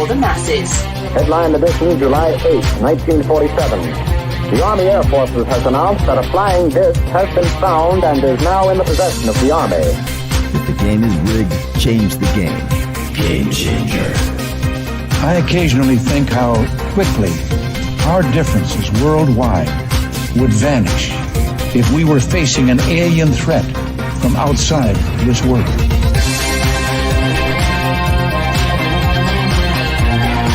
for the masses. Headline edition, July 8, 1947. The Army Air Forces has announced that a flying disc has been found and is now in the possession of the Army. If the game is rigged, change the game. Game changer. I occasionally think how quickly our differences worldwide would vanish if we were facing an alien threat from outside this world.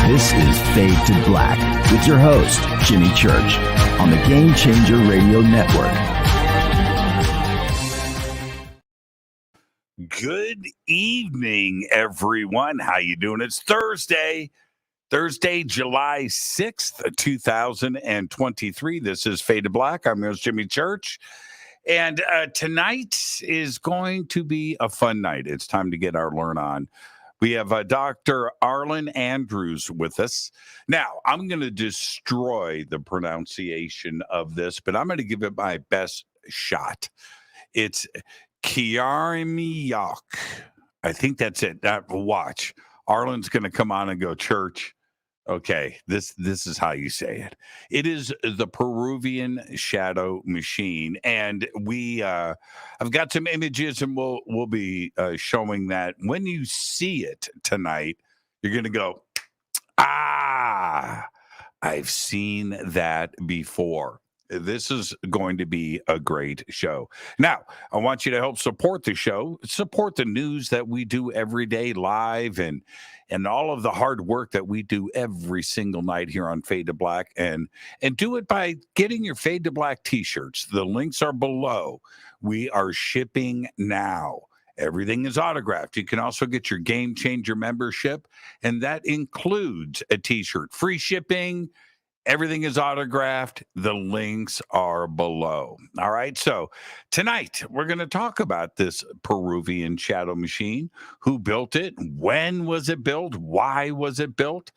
This is Fade to Black with your host, Jimmy Church, on the Game Changer Radio Network. Good evening, everyone. How you doing? It's Thursday, July 6th, 2023. This is Fade to Black. I'm your host, Jimmy Church. And tonight is going to be a fun night. It's time to get our learn on. We have Dr. Arlan Andrews with us. Now, I'm going to destroy the pronunciation of this, but I'm going to give it my best shot. It's Killarumyoq. I think that's it. Watch. Arlan's going to come on and go, Church. Okay, this is how you say it. It is the Peruvian shadow machine, and I've got some images, and we'll be showing that. When you see it tonight, you're going to go, I've seen that before. This is going to be a great show. Now, I want you to help support the show, support the news that we do every day live, and all of the hard work that we do every single night here on Fade to Black, and do it by getting your Fade to Black t-shirts. The links are below. We are shipping now. Everything is autographed. You can also get your Game Changer membership, and that includes a t-shirt. Free shipping. Everything is autographed. The links are below. All right. So tonight we're going to talk about this Peruvian shadow machine. Who built it? When was it built? Why was it built?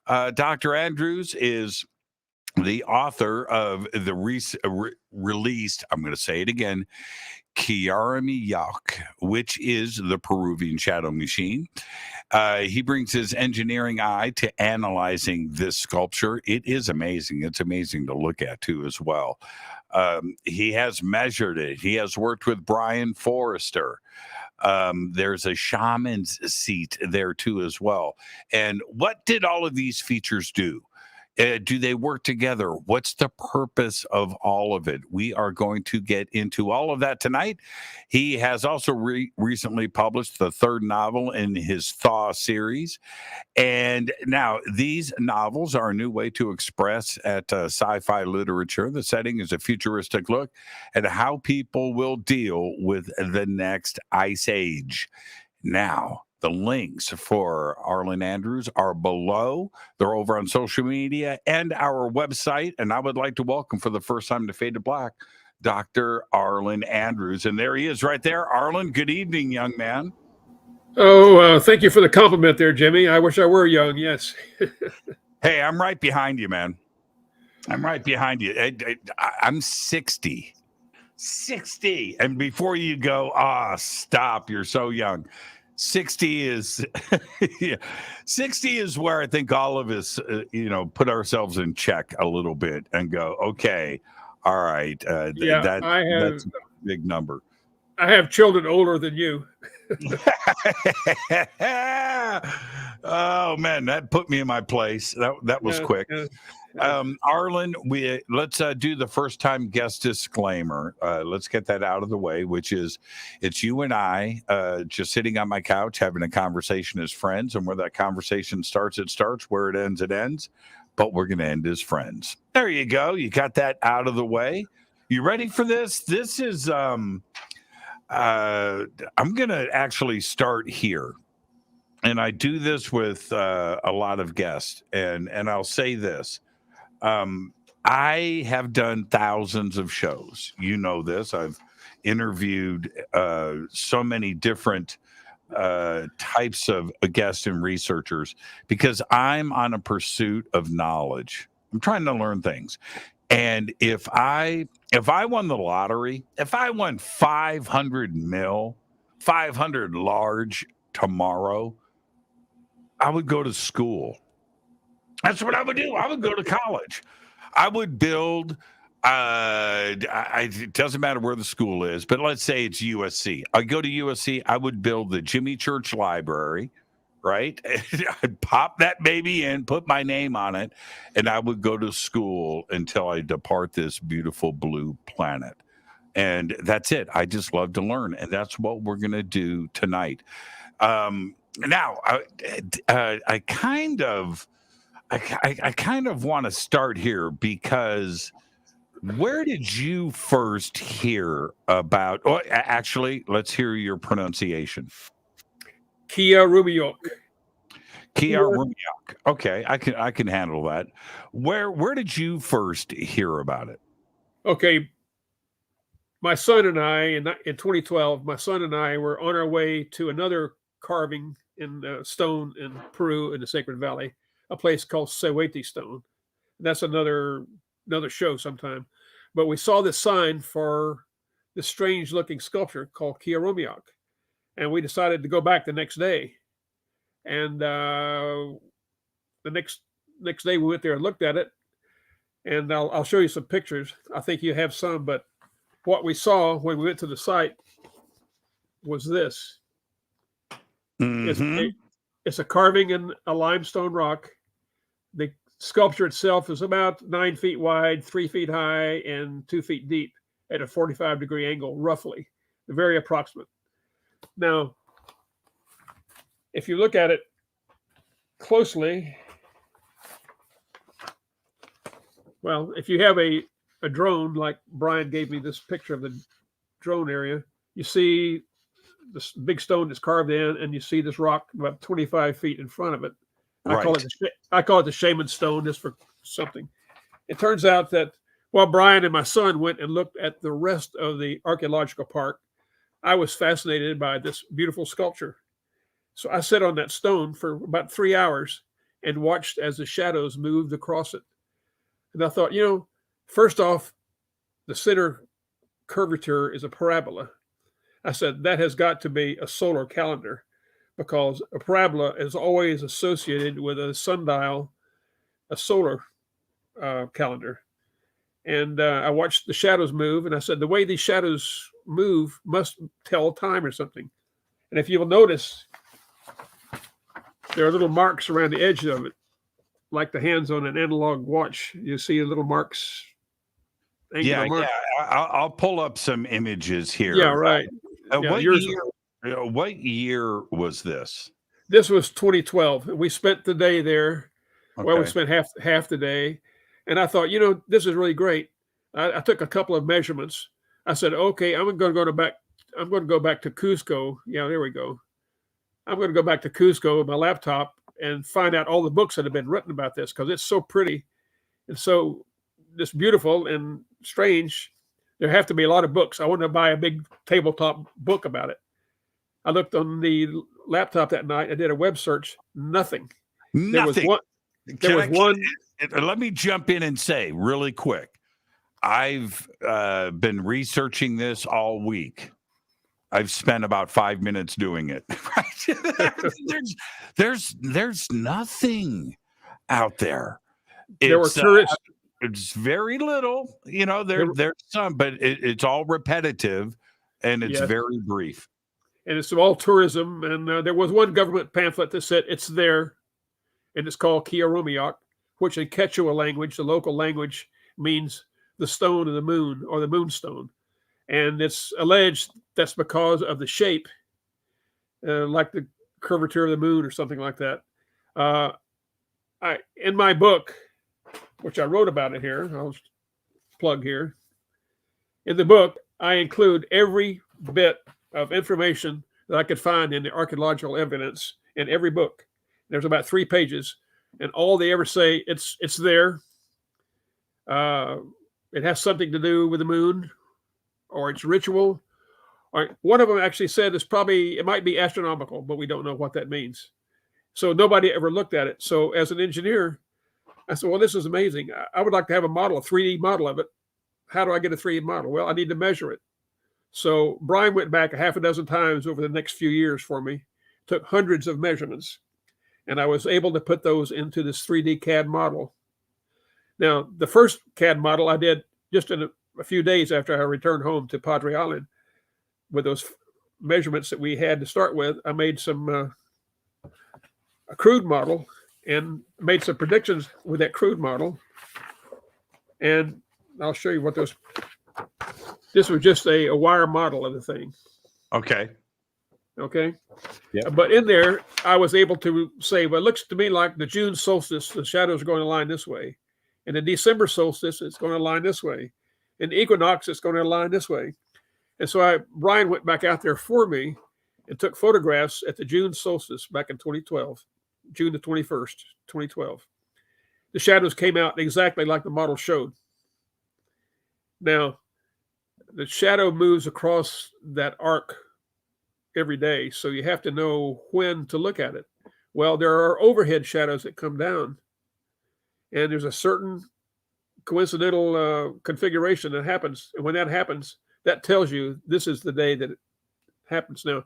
Dr. Andrews is the author of the released, I'm going to say it again, Killarumyoq, which is the Peruvian shadow machine. He brings his engineering eye to analyzing this sculpture. It is amazing. It's amazing to look at, too, as well. He has measured it. He has worked with Brien Forester. There's a shaman's seat there, too, as well. And what did all of these features do? Do they work together? What's the purpose of all of it? We are going to get into all of that tonight. He has also recently published the third novel in his Thaw series. And now these novels are a new way to express at sci-fi literature. The setting is a futuristic look at how people will deal with the next ice age. Now, the links for Arlan Andrews are below. They're over on social media and our website. And I would like to welcome for the first time to Fade to Black, Dr. Arlan Andrews. And there he is right there. Arlan, good evening, young man. Oh, thank you for the compliment there, Jimmy. I wish I were young, yes. Hey, I'm right behind you, man. I'm right behind you. I'm 60. 60. And before you go, stop, you're so young. 60 is yeah, 60 is where I think all of us, put ourselves in check a little bit and go, okay, all right. That's a big number. I have children older than you. Oh man, that put me in my place. That was quick. Yeah. Arlan, let's do the first time guest disclaimer. Let's get that out of the way, which is it's you and I just sitting on my couch having a conversation as friends, and where that conversation starts, it starts. Where it ends, it ends. But we're going to end as friends. There you go. You got that out of the way. You ready for this? This is I'm going to actually start here. And I do this with a lot of guests, and I'll say this. I have done thousands of shows. You know this. I've interviewed so many different types of guests and researchers because I'm on a pursuit of knowledge. I'm trying to learn things. And if I won the lottery, if I won 500 large tomorrow, I would go to school. That's what I would do. I would go to college. I would build. It doesn't matter where the school is, but let's say it's USC. I go to USC. I would build the Jimmy Church Library, right? I'd pop that baby in, put my name on it, and I would go to school until I depart this beautiful blue planet. And that's it. I just love to learn, and that's what we're going to do tonight. Now, I kind of want to start here because where did you first hear about? Oh, actually, let's hear your pronunciation. Killarumyoq. Killarumyoq. Okay, I can handle that. Where did you first hear about it? Okay. My son and I, in 2012, my son and I were on our way to another carving in stone in Peru in the Sacred Valley, a place called Seweti Stone. That's another show sometime. But we saw this sign for this strange looking sculpture called Killarumyoq. And we decided to go back the next day. And the next day we went there and looked at it. And I'll show you some pictures. I think you have some, but what we saw when we went to the site was this. Mm-hmm. It's a carving in a limestone rock. The sculpture itself is about 9 feet wide, 3 feet high, and 2 feet deep at a 45-degree angle, roughly, very approximate. Now, if you look at it closely, well, if you have a drone, like Brien gave me this picture of the drone area, you see this big stone that's carved in, and you see this rock about 25 feet in front of it. Right. I call it the shaman stone, just for something. It turns out that while Brien and my son went and looked at the rest of the archaeological park, I was fascinated by this beautiful sculpture. So I sat on that stone for about 3 hours and watched as the shadows moved across it. And I thought, first off, the center curvature is a parabola. I said, that has got to be a solar calendar, because a parabola is always associated with a sundial, a solar calendar. And I watched the shadows move, and I said, the way these shadows move must tell time or something. And if you'll notice, there are little marks around the edge of it, like the hands on an analog watch. You see little marks. Yeah. I'll pull up some images here. Yeah, right. What year was this? This was 2012. We spent the day there. Okay. Well, we spent half the day, and I thought, this is really great. I took a couple of measurements. I said, okay, I'm going to go back to Cusco. Yeah, there we go. I'm going to go back to Cusco with my laptop and find out all the books that have been written about this, because it's so pretty and so just beautiful and strange. There have to be a lot of books. I wanted to buy a big tabletop book about it. I looked on the laptop that night. I did a web search. Nothing. Nothing. There was one. Let me jump in and say really quick. I've been researching this all week. I've spent about 5 minutes doing it. There's nothing out there. There were tourists. It's very little, there's some, but it's all repetitive, and it's very brief. And it's all tourism. And there was one government pamphlet that said it's there, and it's called Killarumyoq, which in Quechua language, the local language, means the stone of the moon, or the moonstone. And it's alleged that's because of the shape, like the curvature of the moon or something like that. In my book, which I wrote about it here, I'll plug here. In the book, I include every bit of information that I could find in the archaeological evidence in every book. There's about 3 pages, and all they ever say, it's there. It has something to do with the moon, or it's ritual. Or one of them actually said it might be astronomical, but we don't know what that means. So nobody ever looked at it. So as an engineer, I said, well, this is amazing. I would like to have a 3D model of it. How do I get a 3D model? Well, I need to measure it. So Brien went back a half a dozen times over the next few years for me, took hundreds of measurements. and I was able to put those into this 3D CAD model. Now, the first CAD model I did just in a few days after I returned home to Padre Island with those measurements that we had to start with. I made some a crude model and made some predictions with that crude model. And I'll show you what those. This was just a wire model of the thing. Okay. Okay. Yeah. But in there, I was able to say, well, it looks to me like the June solstice, the shadows are going to line this way. And the December solstice, it's going to line this way. And the equinox, it's going to line this way. And so Brien went back out there for me and took photographs at the June solstice back in 2012, June the 21st, 2012. The shadows came out exactly like the model showed. Now, the shadow moves across that arc every day, so you have to know when to look at it. Well, there are overhead shadows that come down, and there's a certain coincidental configuration that happens. And when that happens, that tells you this is the day that it happens. Now,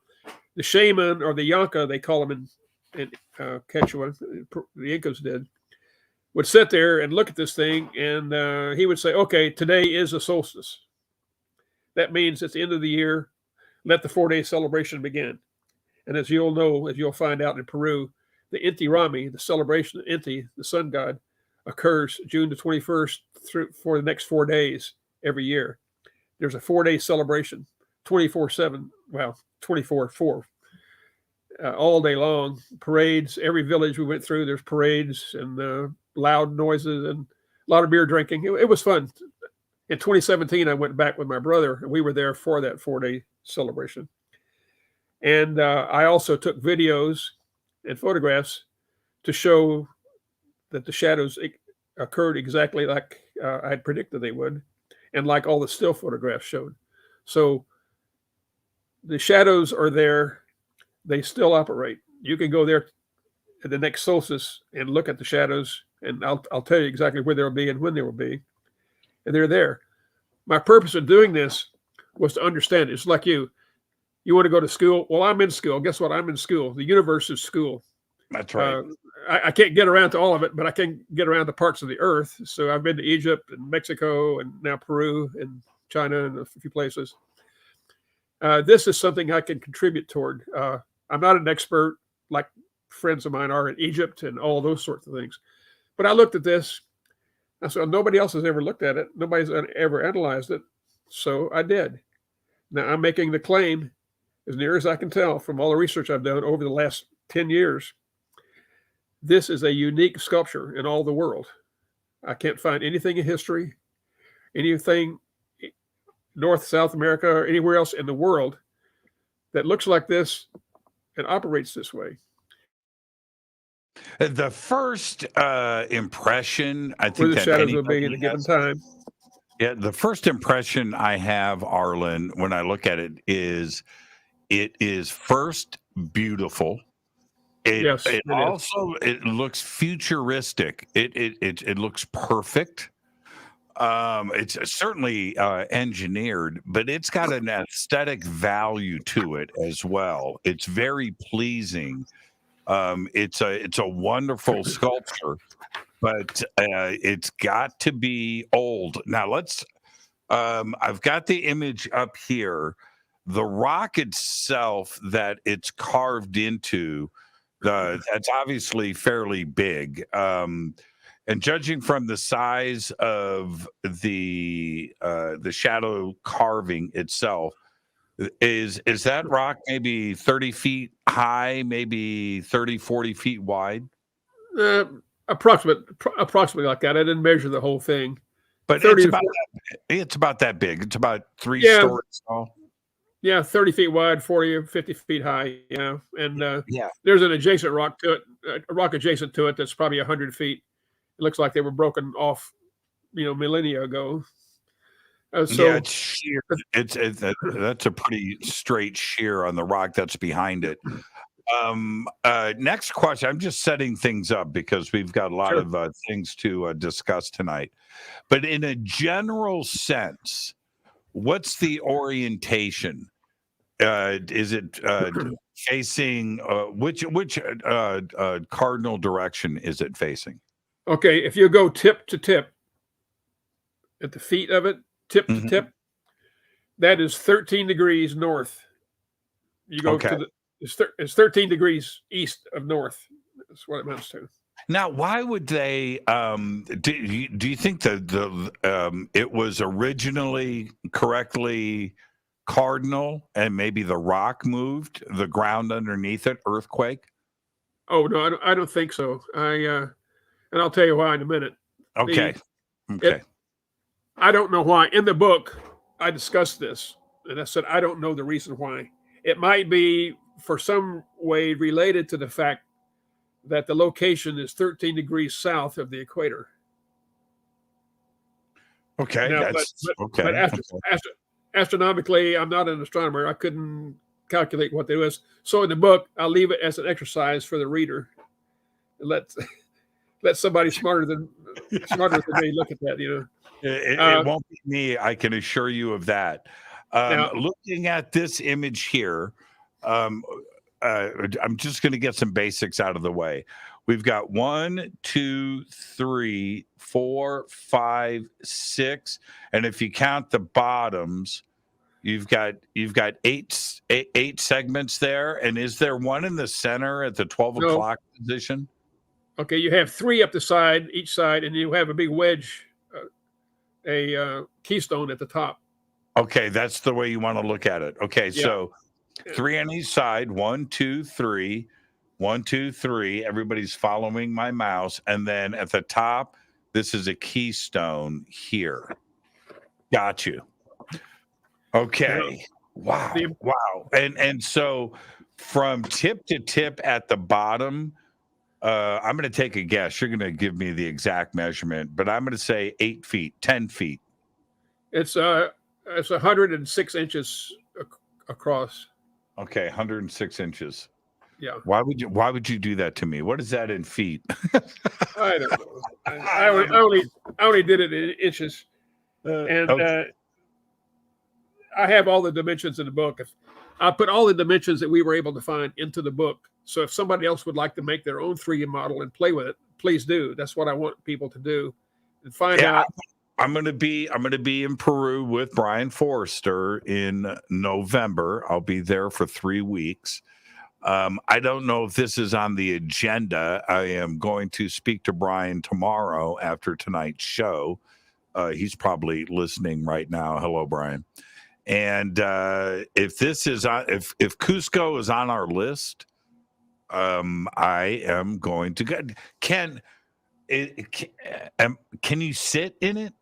the shaman or the Yanka, they call them in Quechua, the Incas did, would sit there and look at this thing, and he would say, okay, today is a solstice. That means it's the end of the year. Let the 4-day celebration begin. And as you'll know, as you'll find out in Peru, the Inti Raymi, the celebration of Inti, the sun god, occurs June the 21st for the next 4 days every year. There's a 4-day celebration, 24/7, well, 24/4, all day long. Parades, every village we went through, there's parades and loud noises and a lot of beer drinking. It was fun. In 2017, I went back with my brother, and we were there for that 4-day celebration. And I also took videos and photographs to show that the shadows occurred exactly like I had predicted they would, and like all the still photographs showed. So the shadows are there. They still operate. You can go there at the next solstice and look at the shadows, and I'll tell you exactly where they'll be and when they will be. And they're there. My purpose of doing this was to understand it. It's like you want to go to school. Well, I'm in school. Guess what? I'm in school. The universe is school. That's right. I can't get around to all of it, but I can get around to parts of the earth. So I've been to Egypt and Mexico and now Peru and China and a few places. This is something I can contribute toward. I'm not an expert like friends of mine are in Egypt and all those sorts of things. But I looked at this. I said, nobody else has ever looked at it. Nobody's ever analyzed it. So I did. Now I'm making the claim, as near as I can tell from all the research I've done over the last 10 years, this is a unique sculpture in all the world. I can't find anything in history, anything North, South America, or anywhere else in the world that looks like this and operates this way. The first impression, I Where think the that shadows will be anybody at a given has, time. yeah, the first impression I have, Arlan, when I look at it is first beautiful. Yes, It also it looks futuristic. It looks perfect. It's certainly engineered, but it's got an aesthetic value to it as well. It's very pleasing. It's a wonderful sculpture, but it's got to be old. Now let's. I've got the image up here. The rock itself that it's carved into, that's obviously fairly big. And judging from the size of the shadow carving itself, is that rock maybe 30 feet high, maybe 30, 40 feet wide? Approximately like that. I didn't measure the whole thing. But it's about that big. It's about 3 stories tall. Yeah, 30 feet wide, 40 or 50 feet high. Yeah. And yeah, there's an adjacent rock to it, a rock adjacent to it that's probably 100 feet. It looks like they were broken off, millennia ago. Yeah, it's sheer. That's a pretty straight shear on the rock that's behind it. Next question. I'm just setting things up because we've got a lot of things to discuss tonight. But in a general sense, what's the orientation? Is it facing which cardinal direction is it facing? Okay, if you go tip to tip at the feet of it, tip to tip, that is 13 degrees north. You go to the it's 13 degrees east of north. That's what it amounts to. Now, why would they? Do you think that it was originally correctly cardinal, and maybe the rock moved, the ground underneath it, earthquake? Oh no, I don't think so. And I'll tell you why in a minute. Okay. I don't know why. In the book, I discussed this, and I said I don't know the reason why. It might be for some way related to the fact that the location is 13 degrees south of the equator. Okay, now, but astronomically, I'm not an astronomer. I couldn't calculate what that was. So in the book, I'll leave it as an exercise for the reader. Let somebody smarter than me look at that. It won't be me. I can assure you of that. Now, looking at this image here, I'm just going to get some basics out of the way. We've got 1, 2, 3, 4, 5, 6, and if you count the bottoms, you've got eight segments there. And is there one in the center at the 12 o'clock position? Okay, you have 3 up the side, each side, and you have a big wedge, a keystone at the top. Okay, that's the way you want to look at it. Okay, yeah. So 3 on each side, 1, 2, 3, 1, 2, 3. Everybody's following my mouse. And then at the top, this is a keystone here. Got you. Okay. Wow. Wow. And so from tip to tip at the bottom, I'm going to take a guess. You're going to give me the exact measurement, but I'm going to say 8 feet, 10 feet. It's 106 inches across. Okay, 106 inches. Yeah. Why would you do that to me? What is that in feet? I don't know. I only did it in inches, and okay. I have all the dimensions in the book. I put all the dimensions that we were able to find into the book. So if somebody else would like to make their own 3D model and play with it, please do. That's what I want people to do, and find out. I'm going to be in Peru with Brien Forester in November. I'll be there for 3 weeks. I don't know if this is on the agenda. I am going to speak to Brien tomorrow after tonight's show. He's probably listening right now. Hello, Brien. And if this is if Cusco is on our list, I am going to go. Can you sit in it?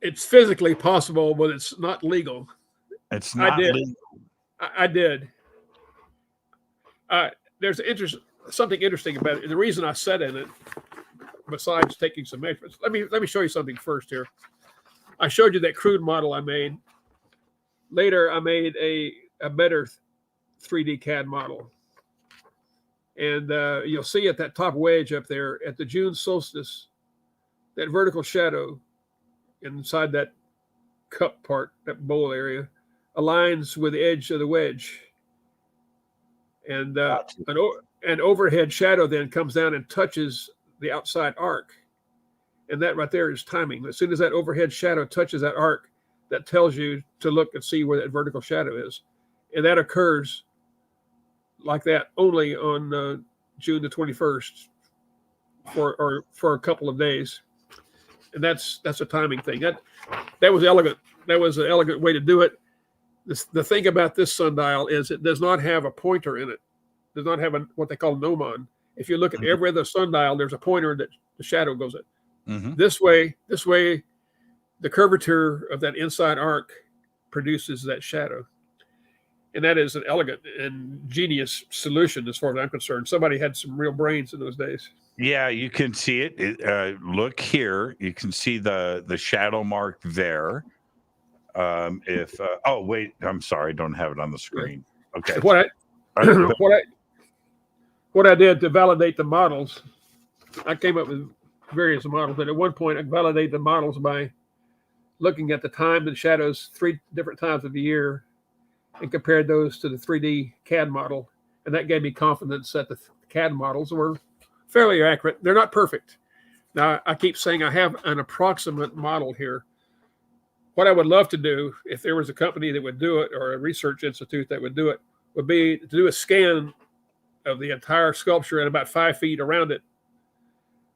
It's physically possible, but it's not legal. It's not legal. I did. There's something interesting about it. The reason I sat in it, besides taking some measurements, let me show you something first here. I showed you that crude model I made. Later, I made a better 3D CAD model. And you'll see at that top wedge up there at the June solstice, that vertical shadow inside that cup part, that bowl area, aligns with the edge of the wedge. And an overhead shadow then comes down and touches the outside arc. And that right there is timing. As soon as that overhead shadow touches that arc, that tells you to look and see where that vertical shadow is. And that occurs like that only on June the 21st for a couple of days. And that's a timing thing. That was elegant. That was an elegant way to do it. The thing about this sundial is it does not have a pointer in it. It does not have what they call gnomon. If you look at every other sundial, there's a pointer that the shadow goes at. Mm-hmm. This way, the curvature of that inside arc produces that shadow. And that is an elegant and genius solution as far as I'm concerned. Somebody had some real brains in those days. Yeah, you can see it. Look here. You can see the shadow mark there. Oh, wait, I'm sorry. I don't have it on the screen. Okay. What I did to validate the models, I came up with various models, but at one point I validated the models by looking at the time and shadows 3 different times of the year and compared those to the 3D CAD model, and that gave me confidence that the CAD models were fairly accurate. They're not perfect. Now, I keep saying I have an approximate model here. What I would love to do, if there was a company that would do it or a research institute that would do it, would be to do a scan of the entire sculpture at about 5 feet around it.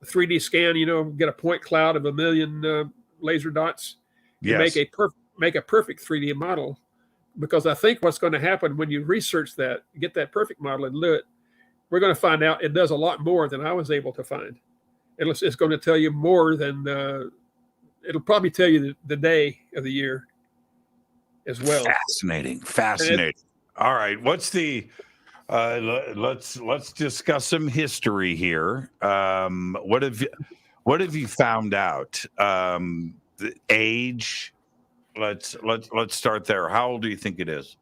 A 3D scan, get a point cloud of 1 million laser dots. Yes. Make a perfect 3D model, because I think what's going to happen when you research that, get that perfect model and do it, we're going to find out it does a lot more than I was able to find. It's going to tell you more than it'll probably tell you the day of the year as well. Fascinating. All right, what's the let's discuss some history here. What have you found out? The age. Let's start there. How old do you think it is?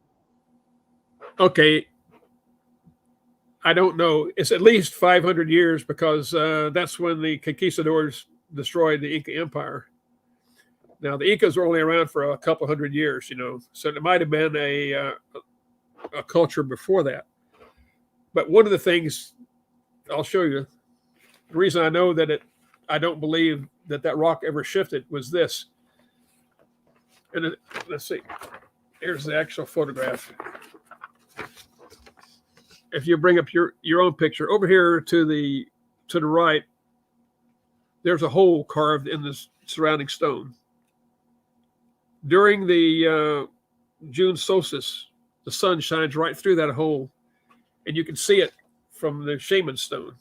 Okay, I don't know. It's at least 500 years, because that's when the conquistadors destroyed the Inca Empire. Now, the Incas were only around for a couple hundred years, so it might have been a culture before that. But one of the things I'll show you, the reason I know that I don't believe that rock ever shifted was this. And let's see, here's the actual photograph. If you bring up your own picture over here to the right, there's a hole carved in the surrounding stone. During the June solstice, the sun shines right through that hole, and you can see it from the shaman stone.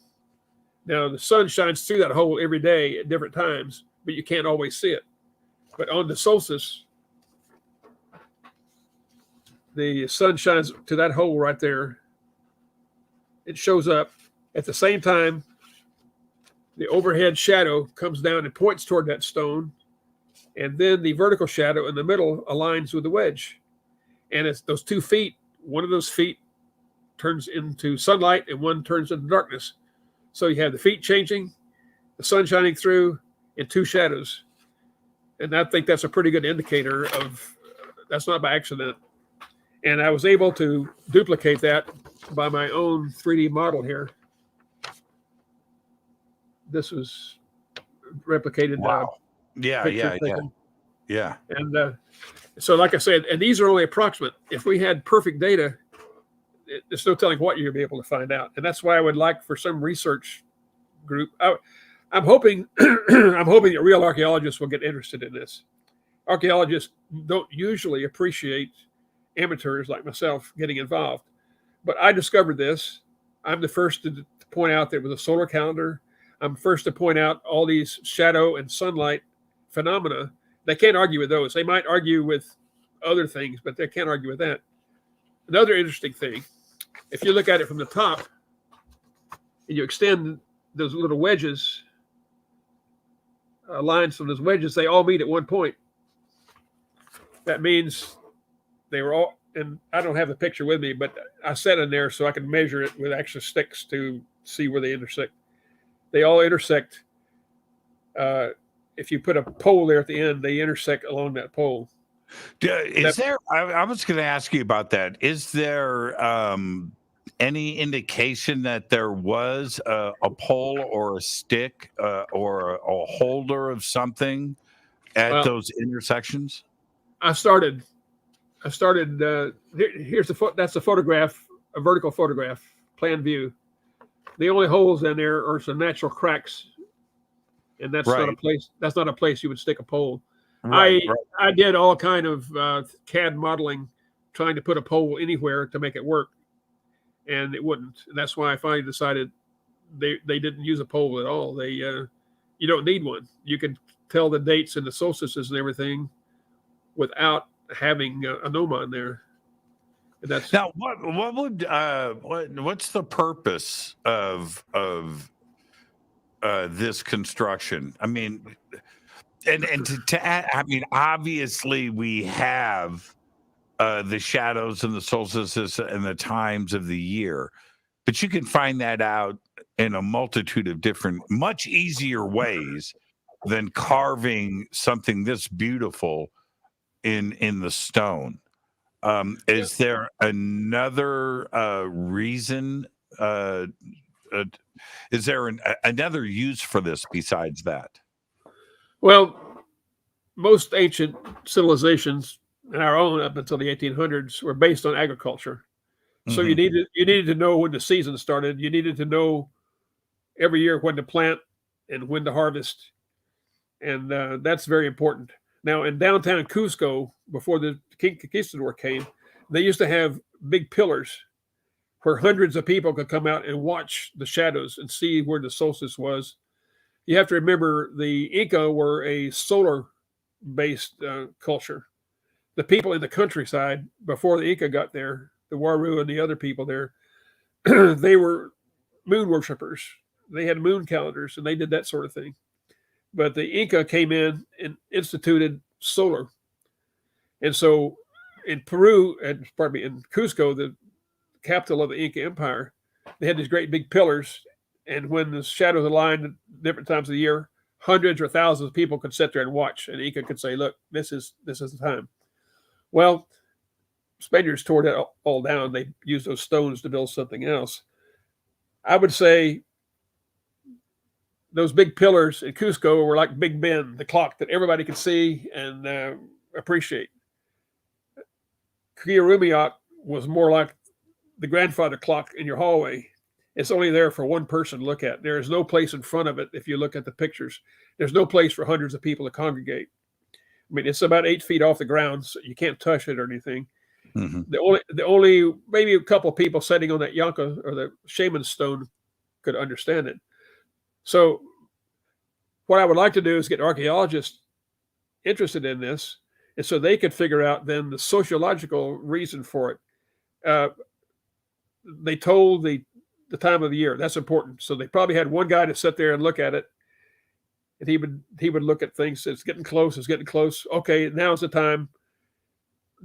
Now, the sun shines through that hole every day at different times, but you can't always see it. But on the solstice, the sun shines to that hole right there. It shows up. At the same time, the overhead shadow comes down and points toward that stone, and then the vertical shadow in the middle aligns with the wedge. And it's those 2 feet, one of those feet turns into sunlight and one turns into darkness. So you have the feet changing, the sun shining through, and 2 shadows. And I think that's a pretty good indicator of that's not by accident. And I was able to duplicate that by my own 3D model here. This was replicated. Wow. Yeah. And so, like I said, and these are only approximate. If we had perfect data, there's no telling what you'll be able to find out. And that's why I would like for some research group. I'm hoping that real archaeologists will get interested in this. Archaeologists don't usually appreciate amateurs like myself getting involved, but I discovered this. I'm the first to point out there was a solar calendar. I'm first to point out all these shadow and sunlight phenomena. They can't argue with those. They might argue with other things, but they can't argue with that. Another interesting thing, if you look at it from the top and you extend those little wedges, lines from those wedges, they all meet at one point. That means they were all, and I don't have the picture with me, but I set in there so I can measure it with actual sticks to see where they intersect. They all intersect. If you put a pole there at the end, they intersect along that pole. I was going to ask you about that. Is there any indication that there was a pole or a stick or a holder of something at those intersections? I started. Here's that's a photograph, a vertical photograph, plan view. The only holes in there are some natural cracks, and that's not a place. That's not a place you would stick a pole. I did all kind of CAD modeling, trying to put a pole anywhere to make it work, and it wouldn't. And that's why I finally decided they didn't use a pole at all. They you don't need one. You can tell the dates and the solstices and everything without having a gnomon there. And that's now what's the purpose of this construction? I mean, and to add, I mean, obviously we have the shadows and the solstices and the times of the year, but you can find that out in a multitude of different, much easier ways than carving something this beautiful in the stone. Is there another reason? Is there another use for this besides that? Well, most ancient civilizations, and our own up until the 1800s, were based on agriculture. So you needed to know when the season started. You needed to know every year when to plant and when to harvest, and that's very important. Now, in downtown Cusco, before the conquistador came, they used to have big pillars where hundreds of people could come out and watch the shadows and see where the solstice was. You have to remember the Inca were a solar-based culture. The people in the countryside, before the Inca got there, the Waru and the other people there, they were moon worshippers. They had moon calendars, and they did that sort of thing. But the Inca came in and instituted solar. And so in Peru, and pardon me, in Cusco, the capital of the Inca Empire, they had these great big pillars. And when the shadows aligned at different times of the year, hundreds or thousands of people could sit there and watch. And the Inca could say, look, this is the time. Well, Spaniards tore that all down. They used those stones to build something else. I would say those big pillars in Cusco were like Big Ben, the clock that everybody could see and appreciate. Killarumyoq was more like the grandfather clock in your hallway. It's only there for one person to look at. There is no place in front of it. If you look at the pictures, there's no place for hundreds of people to congregate. I mean, it's about 8 feet off the ground, so you can't touch it or anything. The only maybe a couple of people sitting on that yanka or the shaman stone could understand it. So what I would like to do is get archaeologists interested in this, and so they could figure out then the sociological reason for it. They told the time of the year. That's important. So they probably had one guy to sit there and look at it, and he would look at things. It's getting close. It's getting close. Okay, now's the time.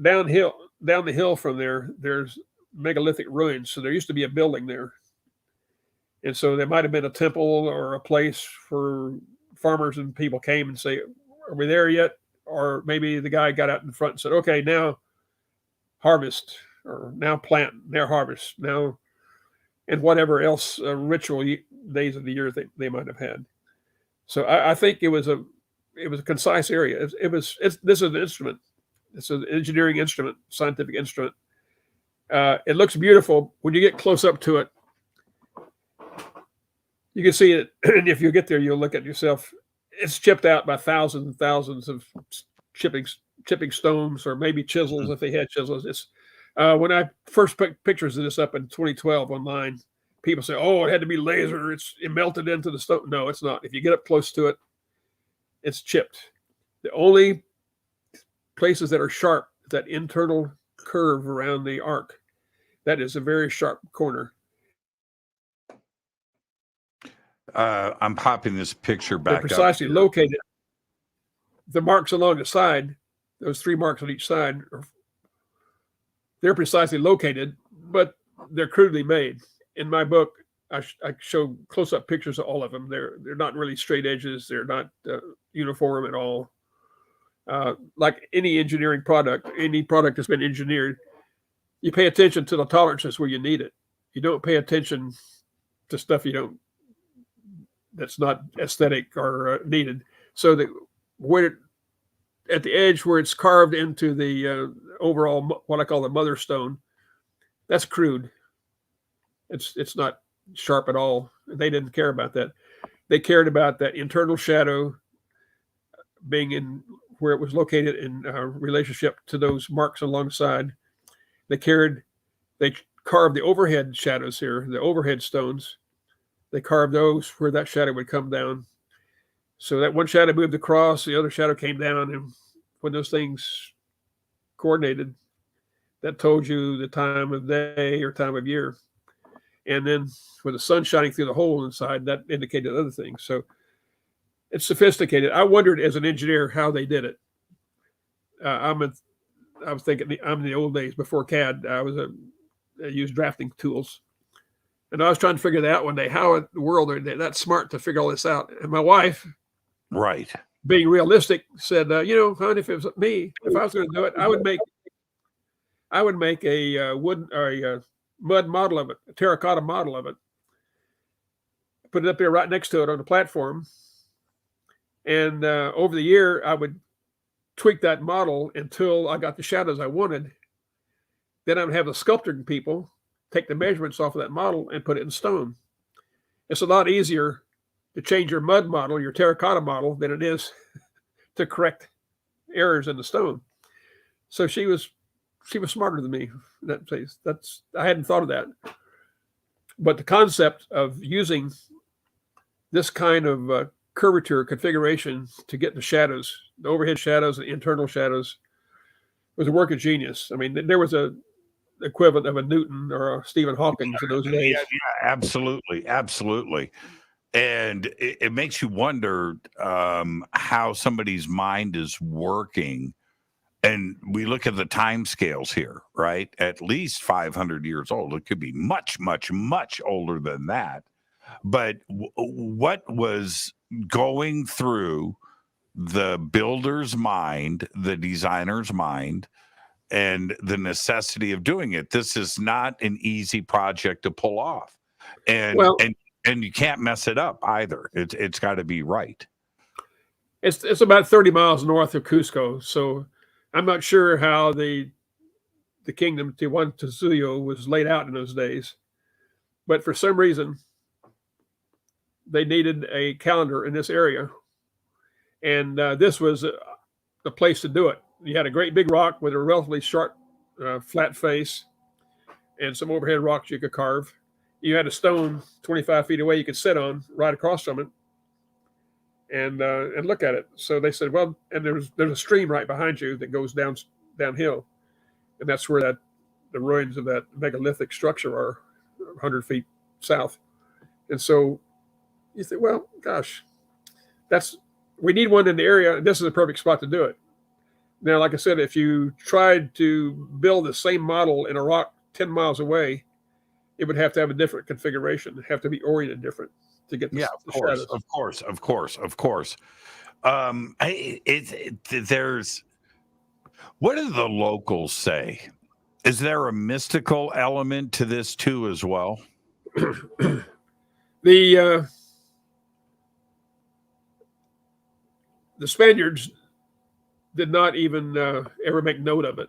Down the hill from there, there's megalithic ruins. So there used to be a building there. And so there might have been a temple or a place for farmers and people came and say, are we there yet? Or maybe the guy got out in front and said, okay, now harvest, or now plant, now harvest, now, and whatever else ritual days of the year they might have had. So I think it was a concise area. This is an instrument. It's an engineering instrument, scientific instrument. It looks beautiful. When you get close up to it, you can see it. And if you get there, you'll look at yourself. It's chipped out by thousands and thousands of chipping stones, or maybe chisels if they had chisels. It's when I first put pictures of this up in 2012 online, people say, "Oh, it had to be laser. It melted into the stone." No, it's not. If you get up close to it, it's chipped. The only places that are sharp, that internal curve around the arc, that is a very sharp corner. I'm popping this picture back. They're precisely located. The marks along the side, those 3 marks on each side, they're precisely located, but they're crudely made. In my book, I show close-up pictures of all of them. They're not really straight edges. They're not uniform at all. Like any engineering product, any product that's been engineered, you pay attention to the tolerances where you need it. You don't pay attention to stuff that's not aesthetic or needed. So that at the edge where it's carved into the overall, what I call the mother stone, that's crude. It's not sharp at all. They didn't care about that. They cared about that internal shadow being in where it was located in relationship to those marks alongside. They carved the overhead shadows here, the overhead stones. They carved those where that shadow would come down. So that one shadow moved across, the other shadow came down. And when those things coordinated, that told you the time of day or time of year. And then with the sun shining through the hole inside, that indicated other things. So it's sophisticated. I wondered as an engineer how they did it. I was thinking I'm in the old days before CAD. I used drafting tools. And I was trying to figure that out one day. How in the world are they that smart to figure all this out? And my wife, right, being realistic, said, hon, if it was me, if I was going to do it, I I would make a wood or a mud model of it, a terracotta model of it, put it up there right next to it on the platform, and over the year I would tweak that model until I got the shadows I wanted. Then I would have the sculpting people take the measurements off of that model and put it in stone. It's a lot easier to change your mud model, your terracotta model, than it is to correct errors in the stone. So she was smarter than me in that case. I hadn't thought of that. But the concept of using this kind of curvature configuration to get the shadows, the overhead shadows, the internal shadows, was a work of genius. I mean, there was a equivalent of a Newton or a Stephen Hawking in those days. Yeah, absolutely, absolutely. And it makes you wonder how somebody's mind is working. And we look at the time scales here, right? At least 500 years old. It could be much, much, much older than that. But what was going through the builder's mind, the designer's mind, and the necessity of doing it? This is not an easy project to pull off. And you can't mess it up either. It's got to be right. It's about 30 miles north of Cusco, so I'm not sure how the kingdom Tiwantizuyo was laid out in those days, but for some reason they needed a calendar in this area, and this was the place to do it. You had a great big rock with a relatively sharp, flat face, and some overhead rocks you could carve. You had a stone 25 feet away you could sit on right across from it, and look at it. So they said, well, and there's a stream right behind you that goes downhill, and that's where the ruins of that megalithic structure are, 100 feet south. And so you think, well, gosh, we need one in the area, and this is a perfect spot to do it. Now, like I said, if you tried to build the same model in a rock 10 miles away, it would have to have a different configuration. It'd have to be oriented different to get the shadows. Of course. There's, what do the locals say? Is there a mystical element to this too as well? The Spaniards did not even ever make note of it.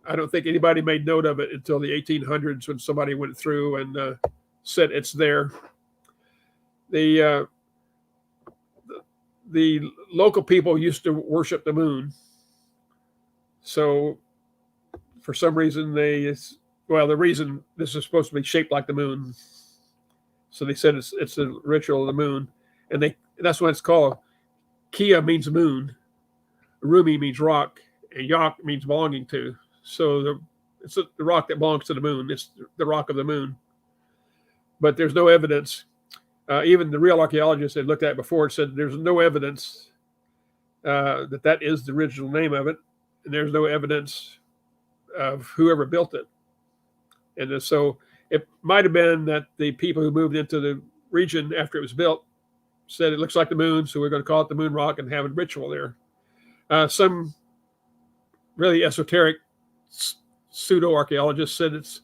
I don't think anybody made note of it until the 1800s when somebody went through and said it's there. The local people used to worship the moon. So for some reason the reason this is supposed to be shaped like the moon. So they said it's a ritual of the moon. And that's what it's called. Kia means moon. Rumi means rock. And Yok means belonging to. So it's the rock that belongs to the moon. It's the rock of the moon. But there's no evidence. Even the real archaeologists had looked at it before and said there's no evidence that is the original name of it. And there's no evidence of whoever built it. And so it might have been that the people who moved into the region after it was built said it looks like the moon, so we're going to call it the moon rock and have a ritual there. Some really esoteric pseudo-archaeologists said it's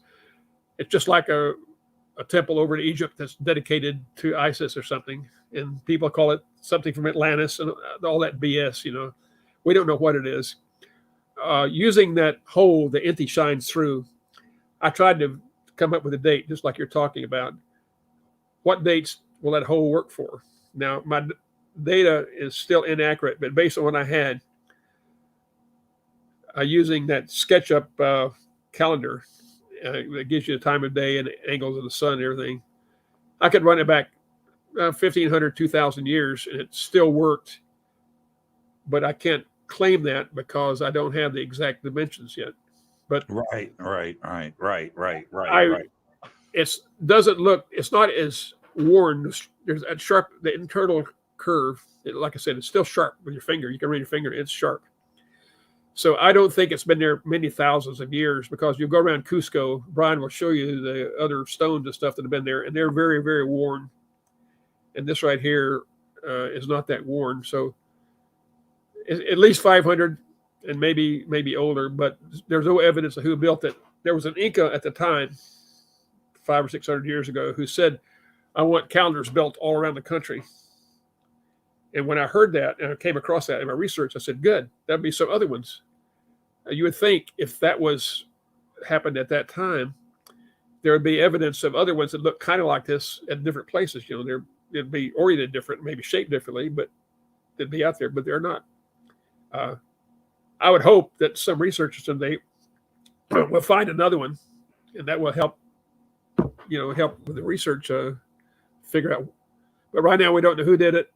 just like a temple over in Egypt that's dedicated to Isis or something, and people call it something from Atlantis and all that BS. We don't know what it is. Using that hole the Inti shines through, I tried to come up with a date, just like you're talking about. What dates will that hole work for? Now, my data is still inaccurate, but based on what I had, using that SketchUp calendar that gives you the time of day and the angles of the sun and everything, I could run it back 1,500, 2,000 years, and it still worked. But I can't claim that because I don't have the exact dimensions yet. But right. It doesn't look. It's not as worn. There's a sharp. The internal curve. Like I said, it's still sharp with your finger. You can read your finger. It's sharp. So I don't think it's been there many thousands of years, because you go around Cusco, Brien will show you the other stones and stuff that have been there, and they're very, very worn. And this right here is not that worn. So at least 500, and maybe older, but there's no evidence of who built it. There was an Inca at the time, 500 or 600 years ago, who said, "I want calendars built all around the country." And when I heard that and I came across that in my research, I said, "Good, that'd be some other ones." You would think if that was happened at that time, there would be evidence of other ones that look kind of like this at different places. It'd be oriented different, maybe shaped differently, but they'd be out there. But they're not. I would hope that some researchers someday will find another one, and that will help. Help with the research, figure out. But right now, we don't know who did it.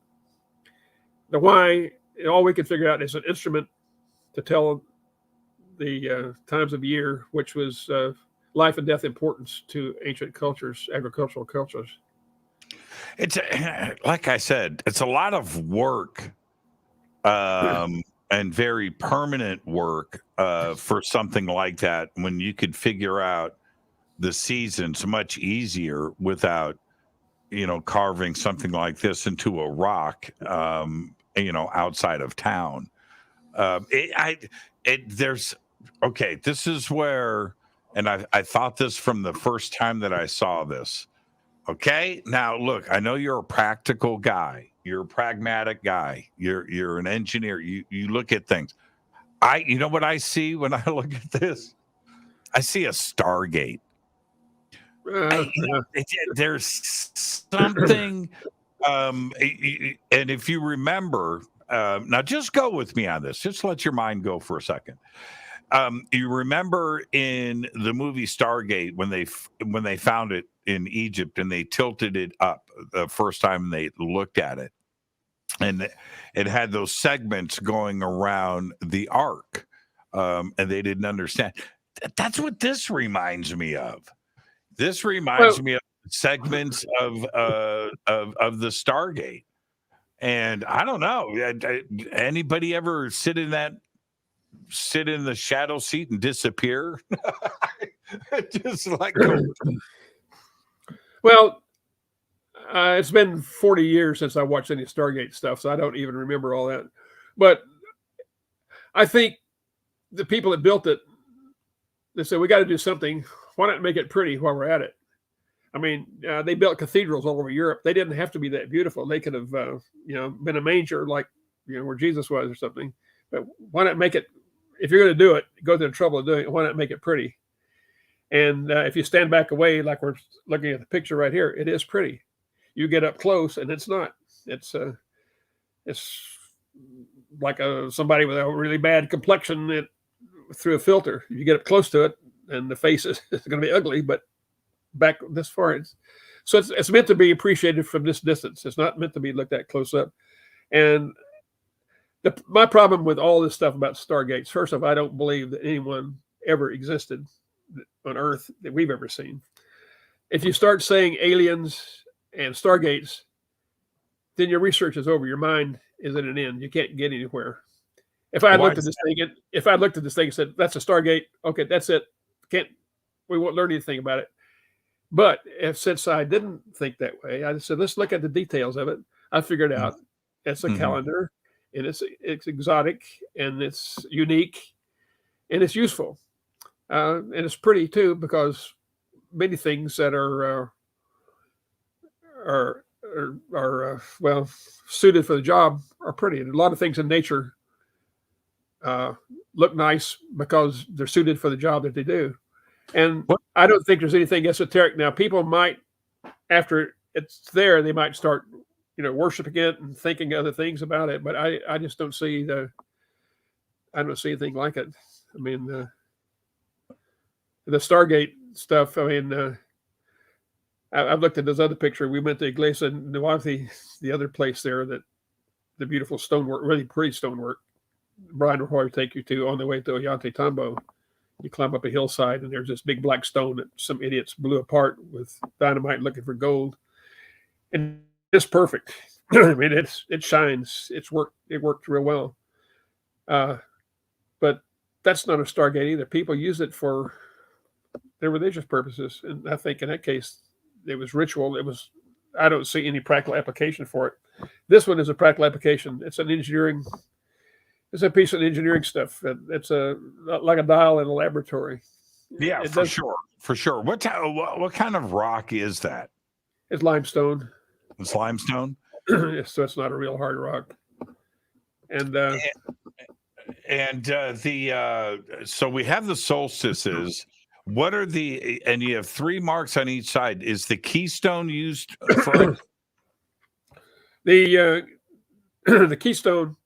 The why. All we can figure out is an instrument to tell the times of year, which was life and death importance to ancient cultures, agricultural cultures. It's like I said, it's a lot of work, and very permanent work for something like that. When you could figure out the seasons much easier without, carving something like this into a rock, outside of town. This is where, and I thought this from the first time that I saw this. Okay, now look, I know you're a practical guy. You're a pragmatic guy. You're an engineer. You look at things. You know what I see when I look at this? I see a Stargate. There's something, and if you remember, now just go with me on this. Just let your mind go for a second. You remember in the movie Stargate when they found it in Egypt and they tilted it up the first time they looked at it, and it had those segments going around the arc, and they didn't understand. That's what this reminds me of. This reminds me of segments of the Stargate, and I don't know. Anybody ever sit in the shadow seat and disappear? Just like. Well, it's been 40 years since I watched any Stargate stuff, so I don't even remember all that. But I think the people that built it, they said, we got to do something. Why not make it pretty while we're at it? I mean, they built cathedrals all over Europe. They didn't have to be that beautiful. They could have, been a manger like, where Jesus was or something. But why not make it, if you're going to do it, go to the trouble of doing it, why not make it pretty? And if you stand back away, like we're looking at the picture right here, it is pretty. You get up close and it's not. It's like somebody with a really bad complexion through a filter. You get up close to it and the face is going to be ugly, but back this far. It's meant to be appreciated from this distance. It's not meant to be looked at close up. And my problem with all this stuff about Stargates, first off, I don't believe that anyone ever existed on Earth that we've ever seen. If you start saying aliens and Stargates, then your research is over. Your mind is at an end. You can't get anywhere. If I looked at this thing and said, that's a Stargate, okay, that's it. We won't learn anything about it. But since I didn't think that way, I said, let's look at the details of it. I figured out it's a calendar, and it's exotic, and it's unique, and it's useful. And it's pretty too, because many things that are suited for the job are pretty. And a lot of things in nature look nice because they're suited for the job that they do. And I don't think there's anything esoteric. Now, people might, after it's there, they might start, worshiping it and thinking other things about it. But I just don't see I don't see anything like it. I mean, the Stargate stuff. I mean, I've looked at this other picture. We went to Iglesia Nuanti, the other place there, that the beautiful stonework, really pretty stonework. Brien will probably take you to on the way to Ollantaytambo. You climb up a hillside, and there's this big black stone that some idiots blew apart with dynamite looking for gold. And it's perfect. I mean, it shines. It worked real well. But that's not a Stargate either. People use it for their religious purposes. And I think in that case, it was ritual. I don't see any practical application for it. This one is a practical application. It's an engineering It's a piece of engineering stuff. It's like a dial in a laboratory. Yeah, for sure, for sure. What kind of rock is that? It's limestone. It's limestone. So it's not a real hard rock. And so we have the solstices. What are and you have 3 marks on each side. Is the keystone used for the keystone?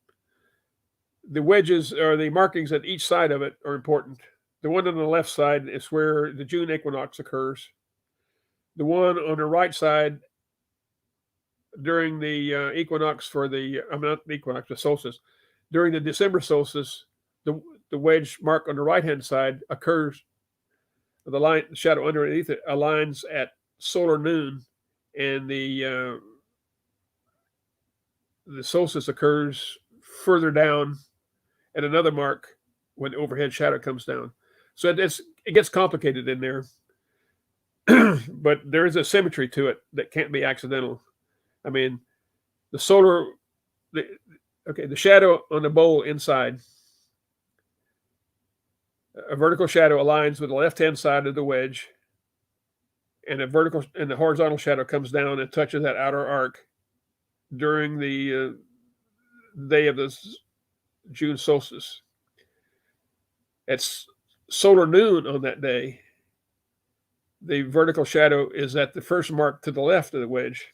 The wedges or the markings at each side of it are important. The one on the left side is where the June equinox occurs. The one on the right side during the equinox the solstice. During the December solstice, the wedge mark on the right-hand side occurs. The shadow underneath it aligns at solar noon, and the solstice occurs further down at another mark when the overhead shadow comes down. So it gets complicated in there, but there is a symmetry to it that can't be accidental. I mean, the shadow on the bowl inside, a vertical shadow aligns with the left-hand side of the wedge, and the horizontal shadow comes down and touches that outer arc during the day of the June solstice. At solar noon on that day, the vertical shadow is at the first mark to the left of the wedge.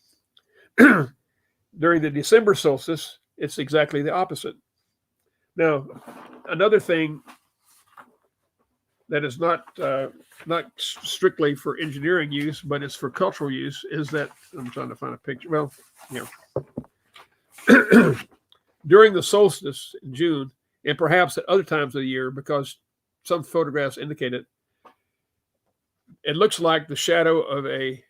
During the December solstice, it's exactly the opposite. Now, another thing that is not strictly for engineering use, but it's for cultural use, is that I'm trying to find a picture. Well, during the solstice in June, and perhaps at other times of the year, because some photographs indicate it, it looks like the shadow of a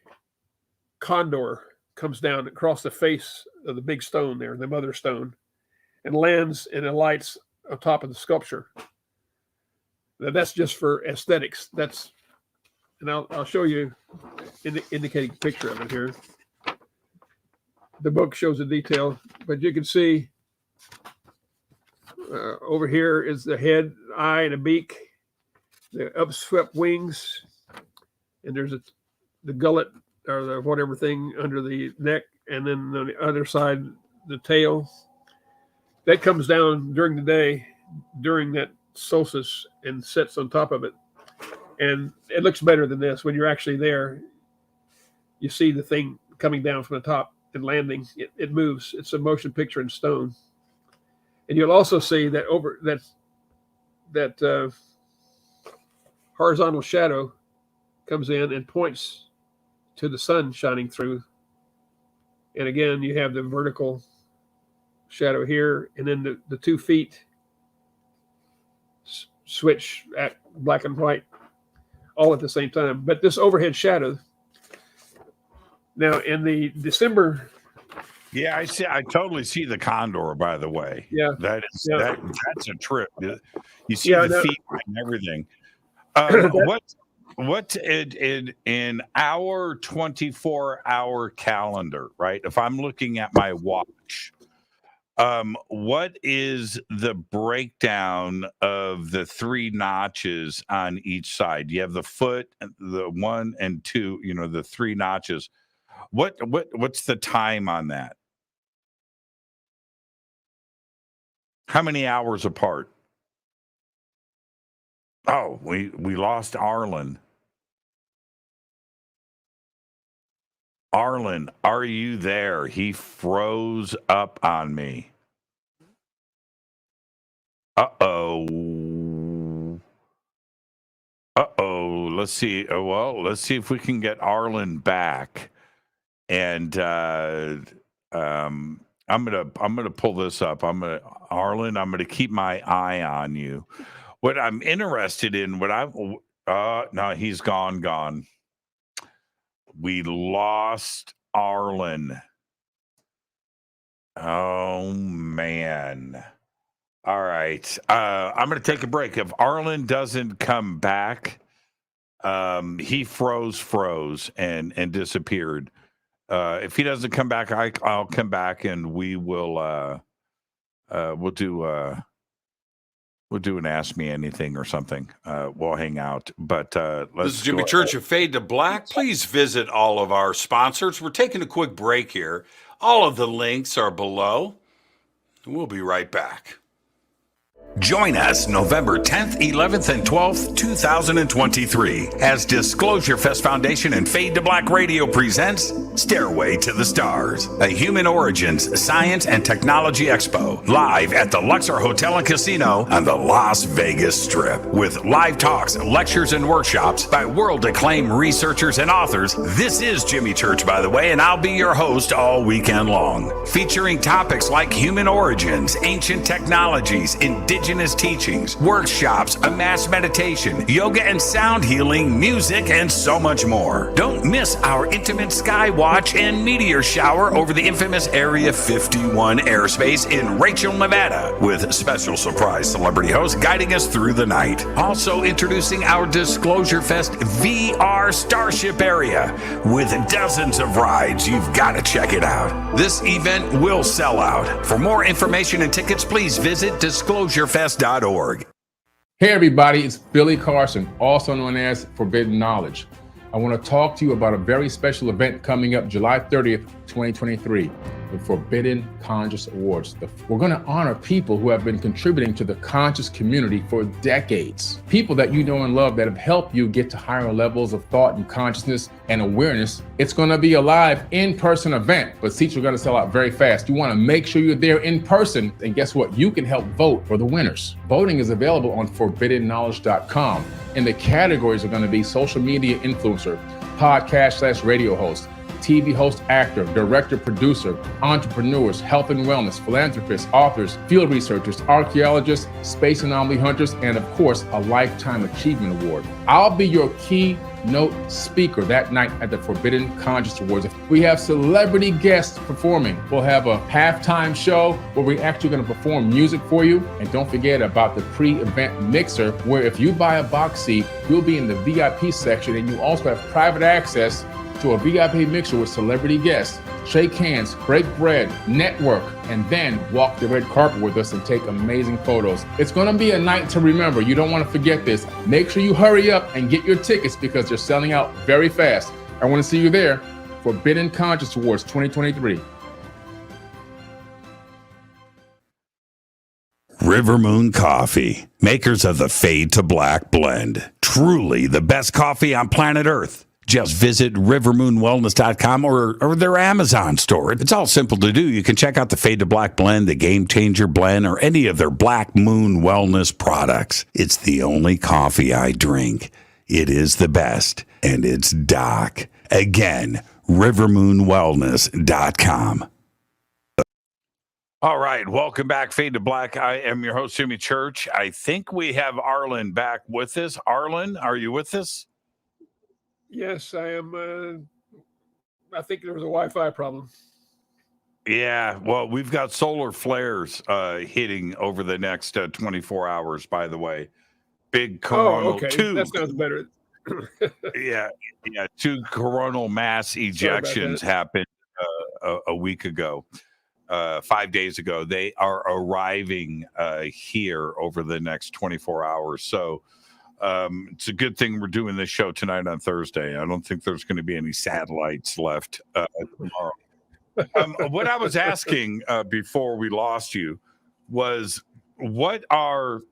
condor comes down across the face of the big stone there, the mother stone, and lands and alights on top of the sculpture. Now, that's just for aesthetics. And I'll show you indicating picture of it here. The book shows the detail, but you can see over here is the head, eye, and a beak, the upswept wings, and there's the gullet or the whatever thing under the neck, and then on the other side, the tail. That comes down during the day, during that solstice, and sits on top of it. And it looks better than this. When you're actually there, you see the thing coming down from the top and landing. It moves. It's a motion picture in stone. And you'll also see that that horizontal shadow comes in and points to the sun shining through. And again, you have the vertical shadow here, and then the 2 feet switch at black and white all at the same time. But this overhead shadow, now in the December. Yeah, I totally see the condor, by the way. Yeah. That's a trip. You see feet and everything. What in our 24-hour calendar, right? If I'm looking at my watch, what is the breakdown of the 3 notches on each side? You have the foot, the 1 and 2, the 3 notches. What's the time on that? How many hours apart? Oh, we lost Arlan. Arlan, are you there? He froze up on me. Uh-oh. Let's see. Let's see if we can get Arlan back. And I'm gonna pull this up. Arlan, I'm gonna keep my eye on you. What I'm interested in, no, he's gone. We lost Arlan. Oh man. All right. I'm gonna take a break. If Arlan doesn't come back, he froze and disappeared. If he doesn't come back, I'll come back and we'll do We'll do an Ask Me Anything or something. We'll hang out. But let's. This is Jimmy Church of Fade to Black. Please visit all of our sponsors. We're taking a quick break here. All of the links are below. We'll be right back. Join us November 10th, 11th, and 12th, 2023 as Disclosure Fest Foundation and Fade to Black Radio presents Stairway to the Stars, a Human Origins Science and Technology Expo, live at the Luxor Hotel and Casino on the Las Vegas Strip. With live talks, lectures, and workshops by world-acclaimed researchers and authors. This is Jimmy Church, by the way, and I'll be your host all weekend long, featuring topics like human origins, ancient technologies, indigenous teachings, workshops, a mass meditation, yoga and sound healing, music, and so much more. Don't miss our intimate sky watch and meteor shower over the infamous Area 51 airspace in Rachel, Nevada, with special surprise celebrity hosts guiding us through the night. Also introducing our Disclosure Fest VR Starship area with dozens of rides. You've got to check it out. This event will sell out. For more information and tickets, please visit disclosurefest.org. Hey everybody, it's Billy Carson, also known as Forbidden Knowledge. I want to talk to you about a very special event coming up July 30th, 2023, the Forbidden Conscious Awards. We're going to honor people who have been contributing to the conscious community for decades. People that you know and love that have helped you get to higher levels of thought and consciousness and awareness. It's going to be a live in-person event, but seats are going to sell out very fast. You want to make sure you're there in person, and guess what? You can help vote for the winners. Voting is available on forbiddenknowledge.com, and the categories are going to be social media influencer, podcast/radio host, TV host, actor, director, producer, entrepreneurs, health and wellness, philanthropists, authors, field researchers, archaeologists, space anomaly hunters, and of course, a Lifetime Achievement Award. I'll be your keynote speaker that night at the Forbidden Conscious Awards. We have celebrity guests performing. We'll have a halftime show where we're actually going to perform music for you. And don't forget about the pre-event mixer, where if you buy a box seat, you'll be in the VIP section, and you also have private access to a VIP mixer with celebrity guests. Shake hands, break bread, network, and then walk the red carpet with us and take amazing photos. It's gonna be a night to remember. You don't wanna forget this. Make sure you hurry up and get your tickets because they're selling out very fast. I wanna see you there. Forbidden Conscious Awards 2023. River Moon Coffee, makers of the Fade to Black blend. Truly the best coffee on planet Earth. Just visit rivermoonwellness.com or their Amazon store. It's all simple to do. You can check out the Fade to Black blend, the Game Changer blend, or any of their Black Moon Wellness products. It's the only coffee I drink. It is the best, and it's Doc. Again, rivermoonwellness.com. All right, welcome back, Fade to Black. I am your host, Jimmy Church. I think we have Arlan back with us. Arlan, are you with us? Yes, I am. I think there was a Wi-Fi problem. Yeah, well, we've got solar flares hitting over the next 24 hours, by the way. Big coronal. Oh, okay. That sounds better. Yeah, two coronal mass ejections happened a week ago, 5 days ago. They are arriving here over the next 24 hours. So it's a good thing we're doing this show tonight on Thursday. I don't think there's going to be any satellites left tomorrow. What I was asking before we lost you was, what are,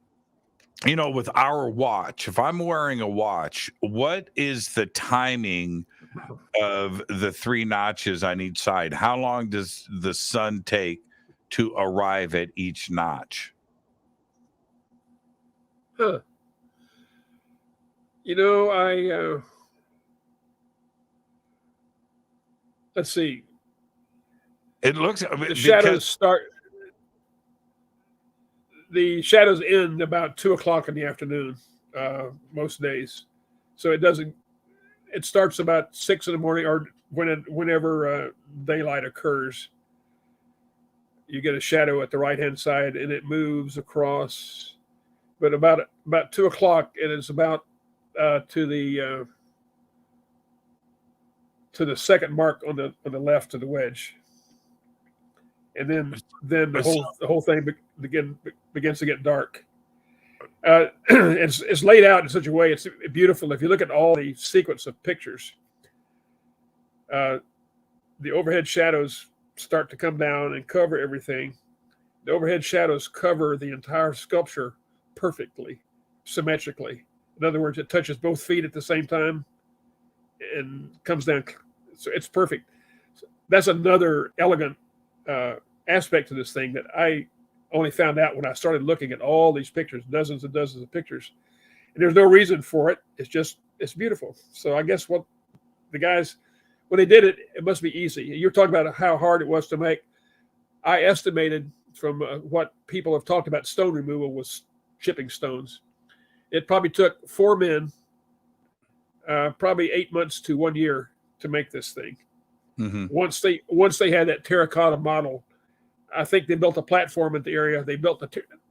with our watch, if I'm wearing a watch, what is the timing of the 3 notches on each side? How long does the sun take to arrive at each notch? Huh. Let's see. It looks the shadows end about 2:00 in the afternoon, most days. So it starts about 6 in the morning, or whenever daylight occurs. You get a shadow at the right-hand side, and it moves across. But about 2:00, it is about to the second mark on the left of the wedge, and then the whole thing begins to get dark. It's laid out in such a way, it's beautiful. If you look at all the sequence of pictures, the overhead shadows start to come down and cover everything. The overhead shadows cover the entire sculpture perfectly, symmetrically. In other words, it touches both feet at the same time and comes down. So it's perfect. That's another elegant aspect to this thing that I only found out when I started looking at all these pictures, dozens and dozens of pictures. And there's no reason for it. It's beautiful. So I guess what the guys, when they did it, it must be easy. You're talking about how hard it was to make. I estimated from what people have talked about stone removal was chipping stones. It probably took 4 men, probably 8 months to 1 year to make this thing. Mm-hmm. Once they had that terracotta model, I think they built a platform at the area. They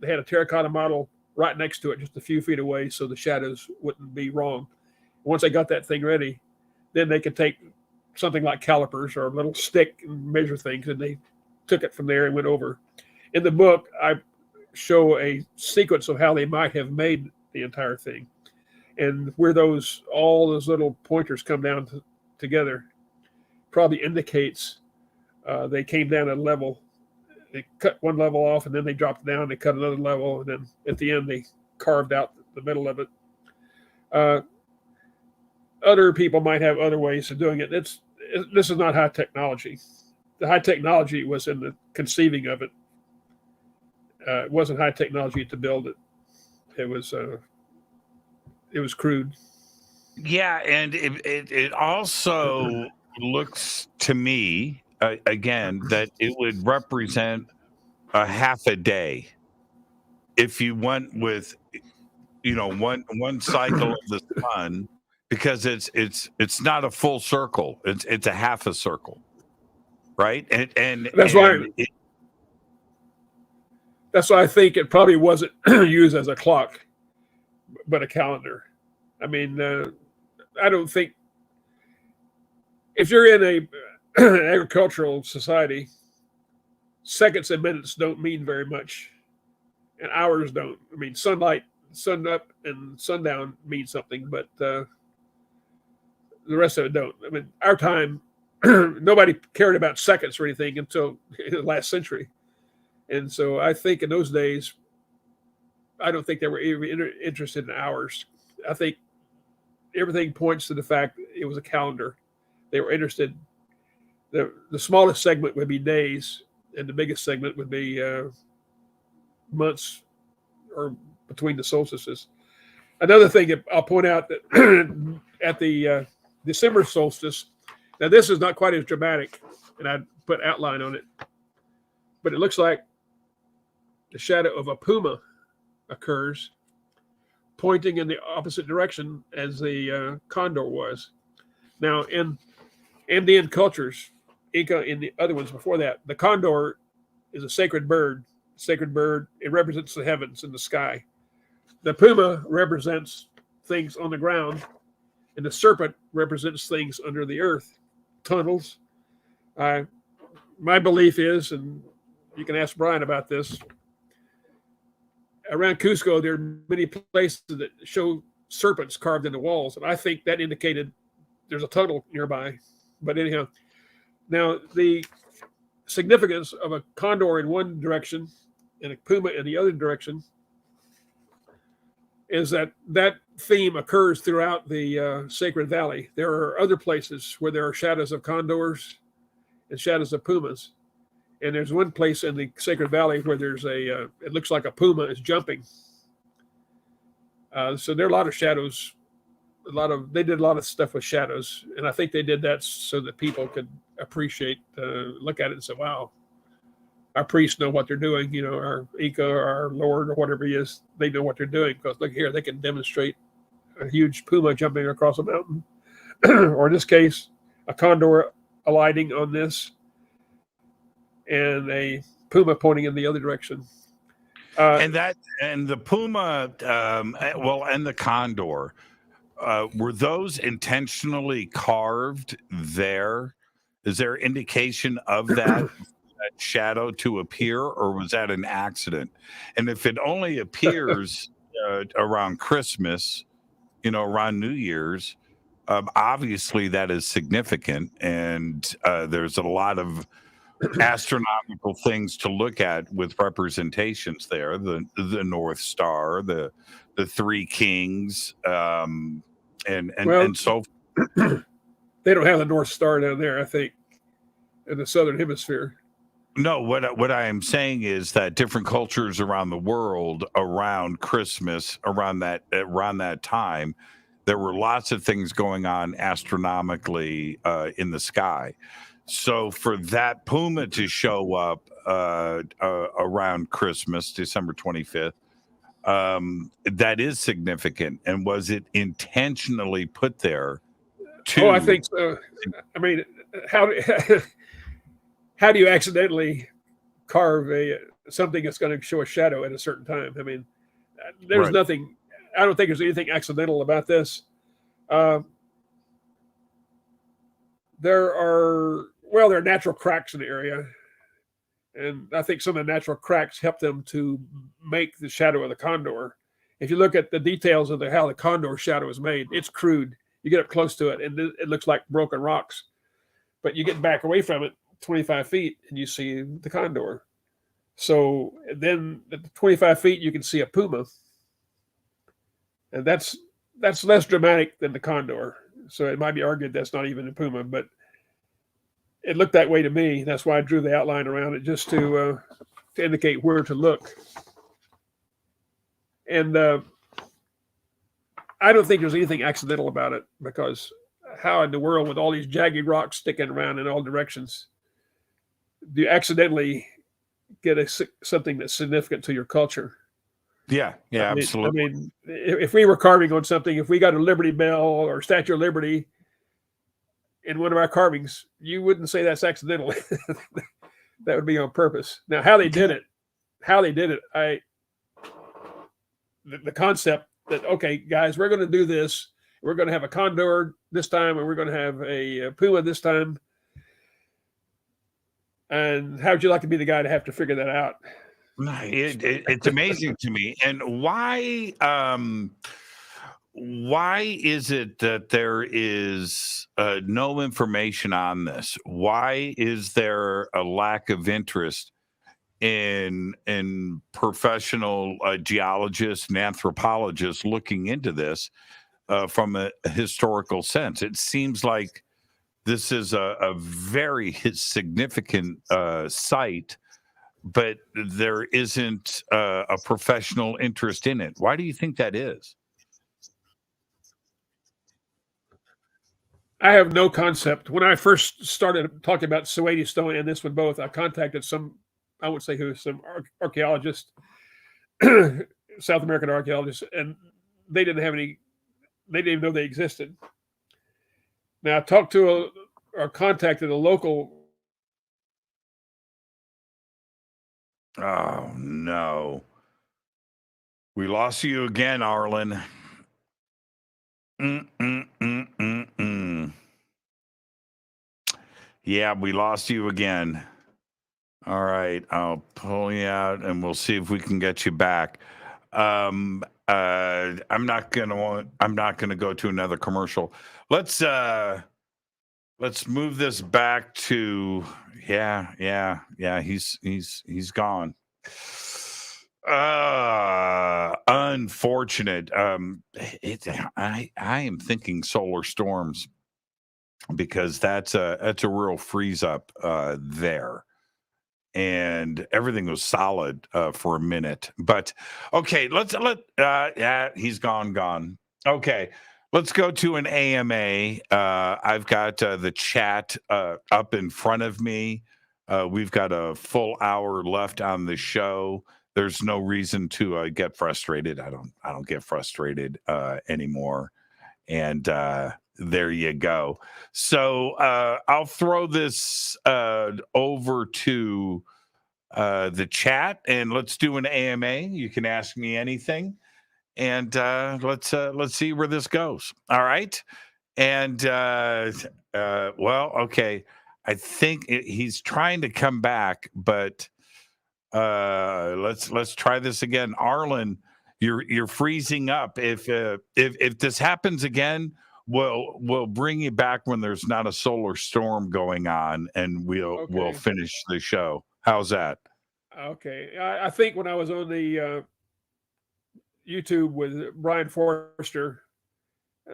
had a terracotta model right next to it, just a few feet away, so the shadows wouldn't be wrong. Once they got that thing ready, then they could take something like calipers or a little stick and measure things, and they took it from there and went over. In the book, I show a sequence of how they might have made the entire thing, and where all those little pointers come down together probably indicates they came down a level. They cut one level off, and then they dropped it down. They cut another level, and then at the end they carved out the middle of it. Other people might have other ways of doing it. This is not high technology. The high technology was in the conceiving of it. It wasn't high technology to build it. It was crude. Yeah, and it also looks to me, again, that it would represent a half a day if you went with, one cycle of the sun, because it's not a full circle. It's a half a circle, right? And that's why I think it probably wasn't used as a clock, but a calendar. I mean, I don't think if you're in an agricultural society, seconds and minutes don't mean very much, and hours don't. I mean, sunlight, sun up and sundown means something, but the rest of it don't. I mean, our time, nobody cared about seconds or anything until the last century. And so I think in those days, I don't think they were even interested in hours. I think everything points to the fact it was a calendar. They were interested. The smallest segment would be days, and the biggest segment would be months or between the solstices. Another thing I'll point out that at the December solstice, now this is not quite as dramatic, and I put outline on it, but it looks like the shadow of a puma occurs, pointing in the opposite direction as the condor was. Now, in Andean cultures, Inca and the other ones before that, the condor is a sacred bird. It represents the heavens and the sky. The puma represents things on the ground, and the serpent represents things under the earth, tunnels. My belief is, and you can ask Brien about this, around Cusco, there are many places that show serpents carved in the walls, and I think that indicated there's a tunnel nearby. But anyhow, now the significance of a condor in one direction and a puma in the other direction is that theme occurs throughout the Sacred Valley. There are other places where there are shadows of condors and shadows of pumas. And there's one place in the Sacred Valley where there's it looks like a puma is jumping. So there are a lot of shadows. They did a lot of stuff with shadows. And I think they did that so that people could appreciate, look at it and say, wow, our priests know what they're doing. Our Inca or our Lord or whatever he is, they know what they're doing. Because look here, they can demonstrate a huge puma jumping across a mountain. Or in this case, a condor alighting on this, and a puma pointing in the other direction. And the puma, and the condor, were those intentionally carved there? Is there indication of that shadow to appear, or was that an accident? And if it only appears around Christmas, around New Year's. Obviously, that is significant, and there's a lot of astronomical things to look at with representations there. The North Star, the Three Kings, and so they don't have the North Star down there, I think, in the southern hemisphere. No, what I am saying is that different cultures around the world, around Christmas, around that time, there were lots of things going on astronomically in the sky. So for that puma to show up around Christmas, December 25th, that is significant. And was it intentionally put there? Oh, I think so. I mean, how do you accidentally carve something that's going to show a shadow at a certain time? I mean, there's nothing. I don't think there's anything accidental about this. There are natural cracks in the area, and I think some of the natural cracks help them to make the shadow of the condor. If you look at the details of how the condor shadow is made, it's crude. You get up close to it, and it looks like broken rocks. But you get back away from it 25 feet, and you see the condor. So then at 25 feet, you can see a puma. And that's less dramatic than the condor. So it might be argued that's not even a puma, but it looked that way to me. That's why I drew the outline around it, just to indicate where to look. And I don't think there's anything accidental about it, because how in the world, with all these jagged rocks sticking around in all directions, do you accidentally get something that's significant to your culture? Yeah, absolutely. I mean, if we were carving on something, if we got a Liberty Bell or Statue of Liberty in one of our carvings, you wouldn't say that's accidental. That would be on purpose. Now, how they did it, the concept that, okay, guys, we're going to do this. We're going to have a condor this time, and we're going to have a puma this time. And how would you like to be the guy to have to figure that out? It's amazing to me. And why is it that there is no information on this? Why is there a lack of interest in professional geologists and anthropologists looking into this from a historical sense? It seems like this is a very significant site, but there isn't a professional interest in it. Why do you think that is? I have no concept. When I first started talking about Suede Stone and this one both, I contacted some, I won't say who, some archaeologists, South American archaeologists, and they didn't even know they existed. Now, I talked to or contacted a local. Oh, no. We lost you again, Arlan. Yeah, we lost you again. All right, I'll pull you out and we'll see if we can get you back. I'm not gonna go to another commercial. Let's move this back to he's gone. Unfortunate. I am thinking solar storms, because that's a real freeze up there. And everything was solid for a minute. But okay, he's gone. Okay, let's go to an AMA. I've got the chat up in front of me. We've got a full hour left on the show. There's no reason to get frustrated. I don't get frustrated anymore. And there you go. So I'll throw this over to the chat, and let's do an AMA. You can ask me anything, and let's see where this goes. All right. And okay. I think he's trying to come back, but let's try this again. Arlan, You're freezing up. If this happens again, we'll bring you back when there's not a solar storm going on, and we'll Okay. finish the show. How's that? Okay. I think when I was on the YouTube with Brien Forester,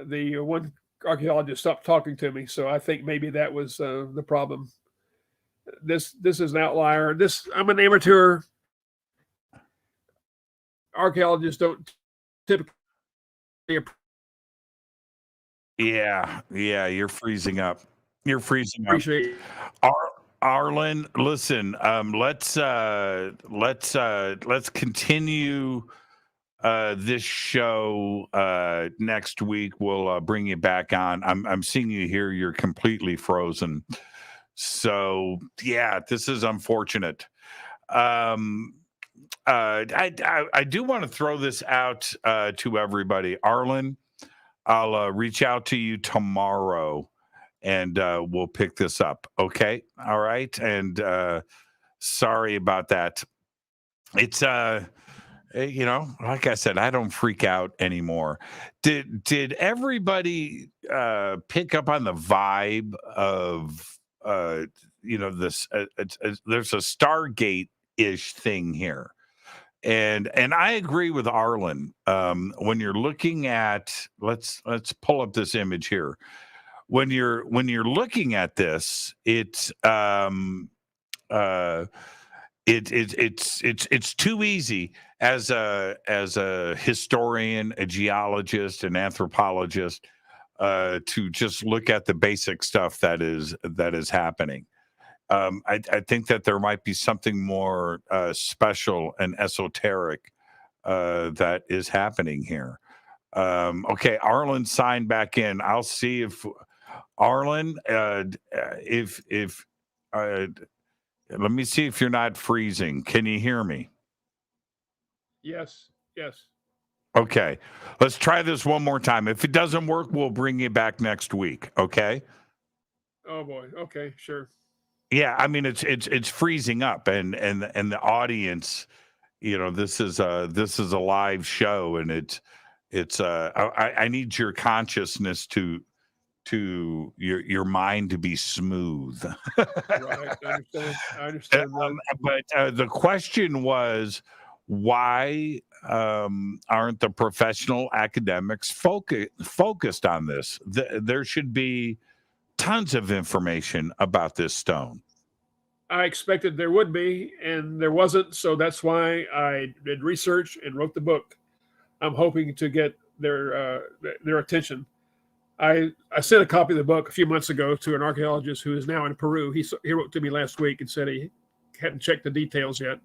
the one archaeologist stopped talking to me, so I think maybe that was the problem. This is an outlier. I'm an amateur. Archaeologists don't typically. Yeah, you're freezing up. You're freezing up. Appreciate. Arlan, listen. Let's continue this show next week. We'll bring you back on. I'm seeing you here. You're completely frozen. So yeah, this is unfortunate. I do want to throw this out to everybody. Arlan, I'll reach out to you tomorrow, and we'll pick this up. Okay, all right. And sorry about that. It's like I said, I don't freak out anymore. Did everybody pick up on the vibe of this? There's a Stargate-ish thing here. And I agree with Arlan. When you're looking at, let's pull up this image here. When you're looking at this, it's too easy as a historian, a geologist, an anthropologist to just look at the basic stuff that is happening. I think that there might be something more special and esoteric that is happening here. Okay, Arlan signed back in. I'll see if Arlan, if let me see if you're not freezing. Can you hear me? Yes. Okay, let's try this one more time. If it doesn't work, we'll bring you back next week. Okay. Oh boy. Okay, sure. Yeah, I mean it's freezing up, and the audience, this is a live show, and I need your consciousness to your mind to be smooth. Right, I understand. But the question was, why aren't the professional academics focused on this? There should be tons of information about this stone. I expected there would be, and there wasn't, so that's why I did research and wrote the book. I'm hoping to get their attention. I sent a copy of the book a few months ago to an archaeologist who is now in Peru. He wrote to me last week and said he hadn't checked the details yet.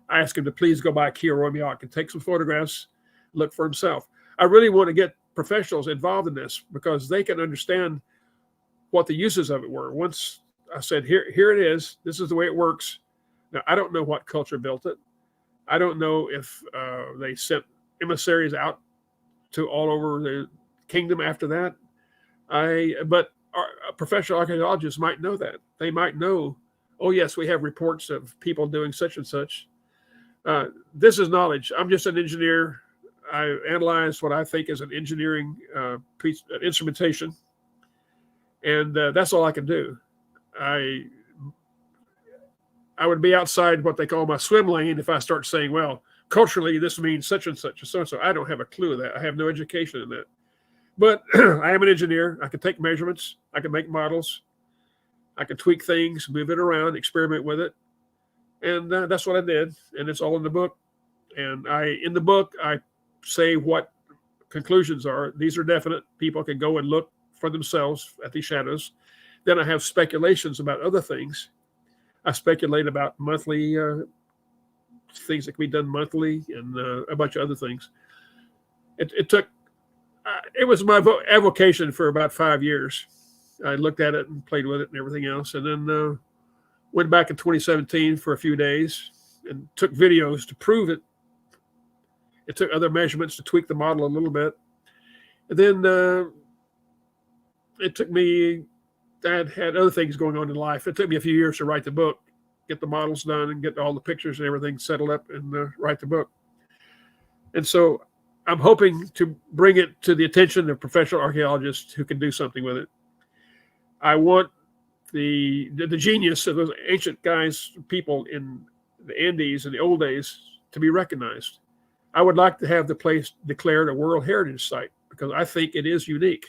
I asked him to please go by Killarumyoq and take some photographs, look for himself. I really want to get professionals involved in this because they can understand what the uses of it were. Once I said, here it is. This is the way it works. Now, I don't know what culture built it. I don't know if they sent emissaries out to all over the kingdom after that. But professional archaeologists might know that. They might know, oh, yes, we have reports of people doing such and such. This is knowledge. I'm just an engineer. I analyze what I think is an engineering piece, instrumentation. And that's all I can do. I would be outside what they call my swim lane if I start saying, well, culturally, this means such and such and so and so. I don't have a clue of that. I have no education in that. But I am an engineer. I can take measurements. I can make models. I can tweak things, move it around, experiment with it. And that's what I did. And it's all in the book. And in the book, I say what conclusions are. These are definite. People can go and look for themselves at these shadows. Then I have speculations about other things. I speculate about monthly things that can be done monthly and a bunch of other things. It was my avocation for about 5 years. I looked at it and played with it and everything else. And then went back in 2017 for a few days and took videos to prove it. It took other measurements to tweak the model a little bit. And then it took me, I had other things going on in life. It took me a few years to write the book, get the models done and get all the pictures and everything settled up and write the book. And so I'm hoping to bring it to the attention of professional archaeologists who can do something with it. I want the genius of those ancient people in the Andes in the old days to be recognized. I would like to have the place declared a World Heritage Site because I think it is unique.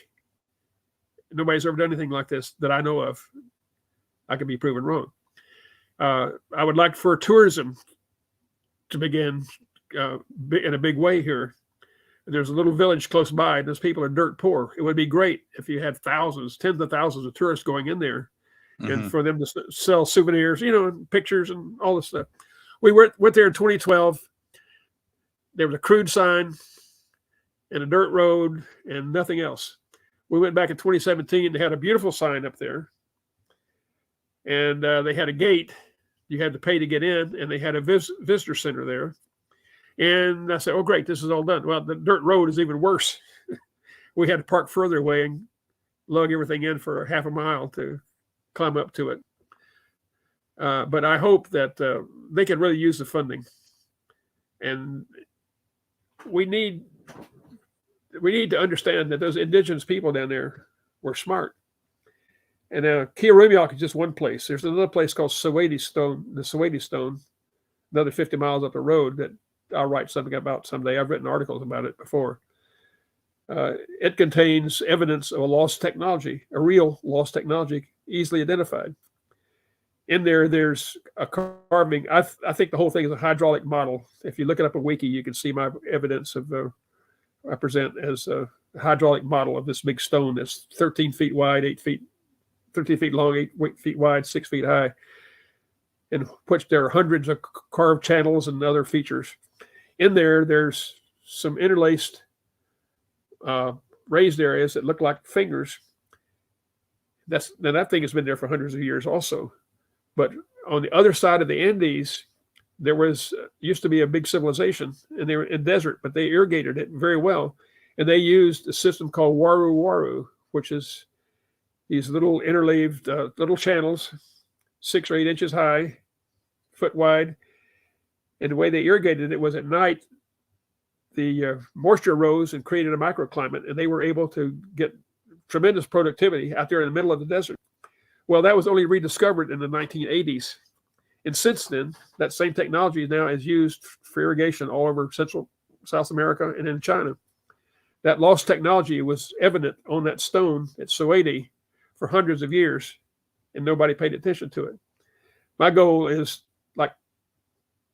Nobody's ever done anything like this that I know of. I could be proven wrong. I would like for tourism to begin in a big way here. There's a little village close by, and those people are dirt poor. It would be great if you had thousands, tens of thousands of tourists going in there, and for them to sell souvenirs, and pictures and all this stuff. We went there in 2012. There was a crude sign and a dirt road and nothing else. We went back in 2017. They had a beautiful sign up there, and they had a gate. You had to pay to get in, and they had a visitor center there. And I said, oh, great, this is all done. Well, the dirt road is even worse. We had to park further away and lug everything in for half a mile to climb up to it. But I hope that they can really use the funding. And we need to understand that those indigenous people down there were smart. And Killarumyoq is just one place. There's another place called the Sewade Stone, another 50 miles up the road that I'll write something about someday. I've written articles about it before. It contains evidence of a lost technology, a real lost technology, easily identified. In there, there's a carving. I think the whole thing is a hydraulic model. If you look it up on Wiki, you can see my evidence of I present as a hydraulic model of this big stone that's 13 feet wide, 13 feet long, 8 feet wide, 6 feet high, in which there are hundreds of carved channels and other features. In there, there's some interlaced raised areas that look like fingers. That thing has been there for hundreds of years also. But on the other side of the Andes, there used to be a big civilization, and they were in desert, but they irrigated it very well. And they used a system called waru, which is these little interleaved little channels, 6 or 8 inches high, foot wide. And the way they irrigated it was at night, the moisture rose and created a microclimate, and they were able to get tremendous productivity out there in the middle of the desert. Well, that was only rediscovered in the 1980s. And since then, that same technology now is used for irrigation all over Central South America and in China. That lost technology was evident on that stone at Sewade for hundreds of years, and nobody paid attention to it. My goal is, like,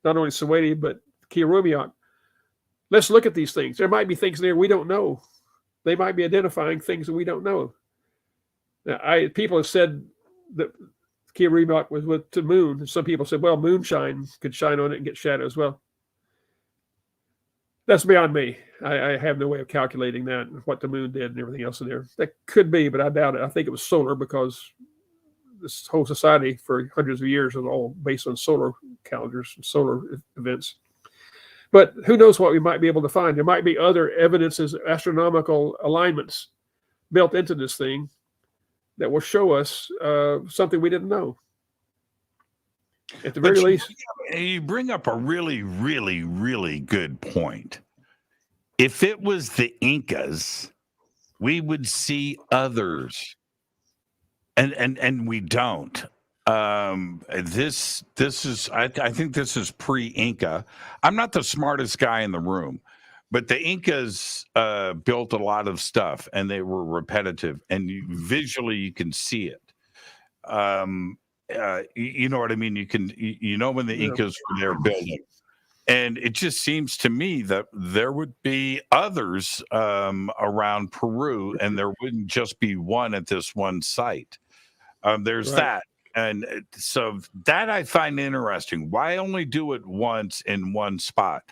not only Sewade, but Killarumyoq. Let's look at these things. There might be things there we don't know. They might be identifying things that we don't know. Now, people have said that Killarumyoq was with the moon. And some people said, well, moonshine could shine on it and get shadows. Well, that's beyond me. I have no way of calculating that and what the moon did and everything else in there. That could be, but I doubt it. I think it was solar because this whole society for hundreds of years was all based on solar calendars and solar events. But who knows what we might be able to find. There might be other evidences, astronomical alignments built into this thing that will show us something we didn't know. At the very least. You bring up a really, really, really good point. If it was the Incas, we would see others. And we don't. This is I think this is pre-Inca. I'm not the smartest guy in the room, but the Incas built a lot of stuff, and they were repetitive, and visually you can see it. You know what I mean? You know when the Incas were there building, and it just seems to me that there would be others around Peru, and there wouldn't just be one at this one site. There's that. And so that I find interesting. Why only do it once in one spot?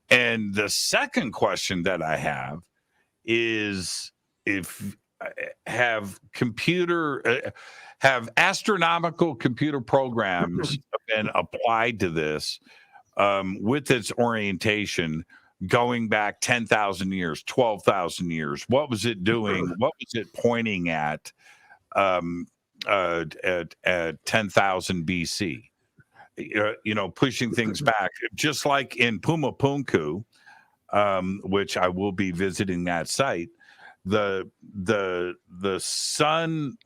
And the second question that I have is if have astronomical computer programs been applied to this with its orientation going back 10,000 years, 12,000 years? What was it doing? What was it pointing at 10,000 BC? Pushing things back, just like in Pumapunku, which I will be visiting that site. The sun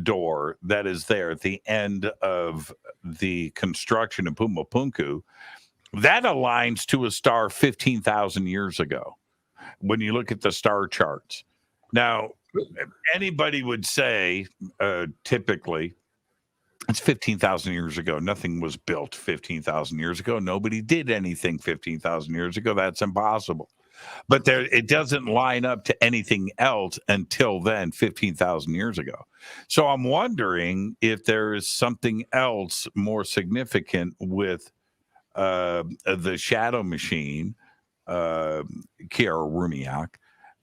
door that is there at the end of the construction of Pumapunku, that aligns to a star 15,000 years ago when you look at the star charts. Now, anybody would say typically it's 15,000 years ago. Nothing was built 15,000 years ago. Nobody did anything 15,000 years ago. That's impossible. But it doesn't line up to anything else until then, 15,000 years ago. So I'm wondering if there is something else more significant with the shadow machine, Killarumyoq,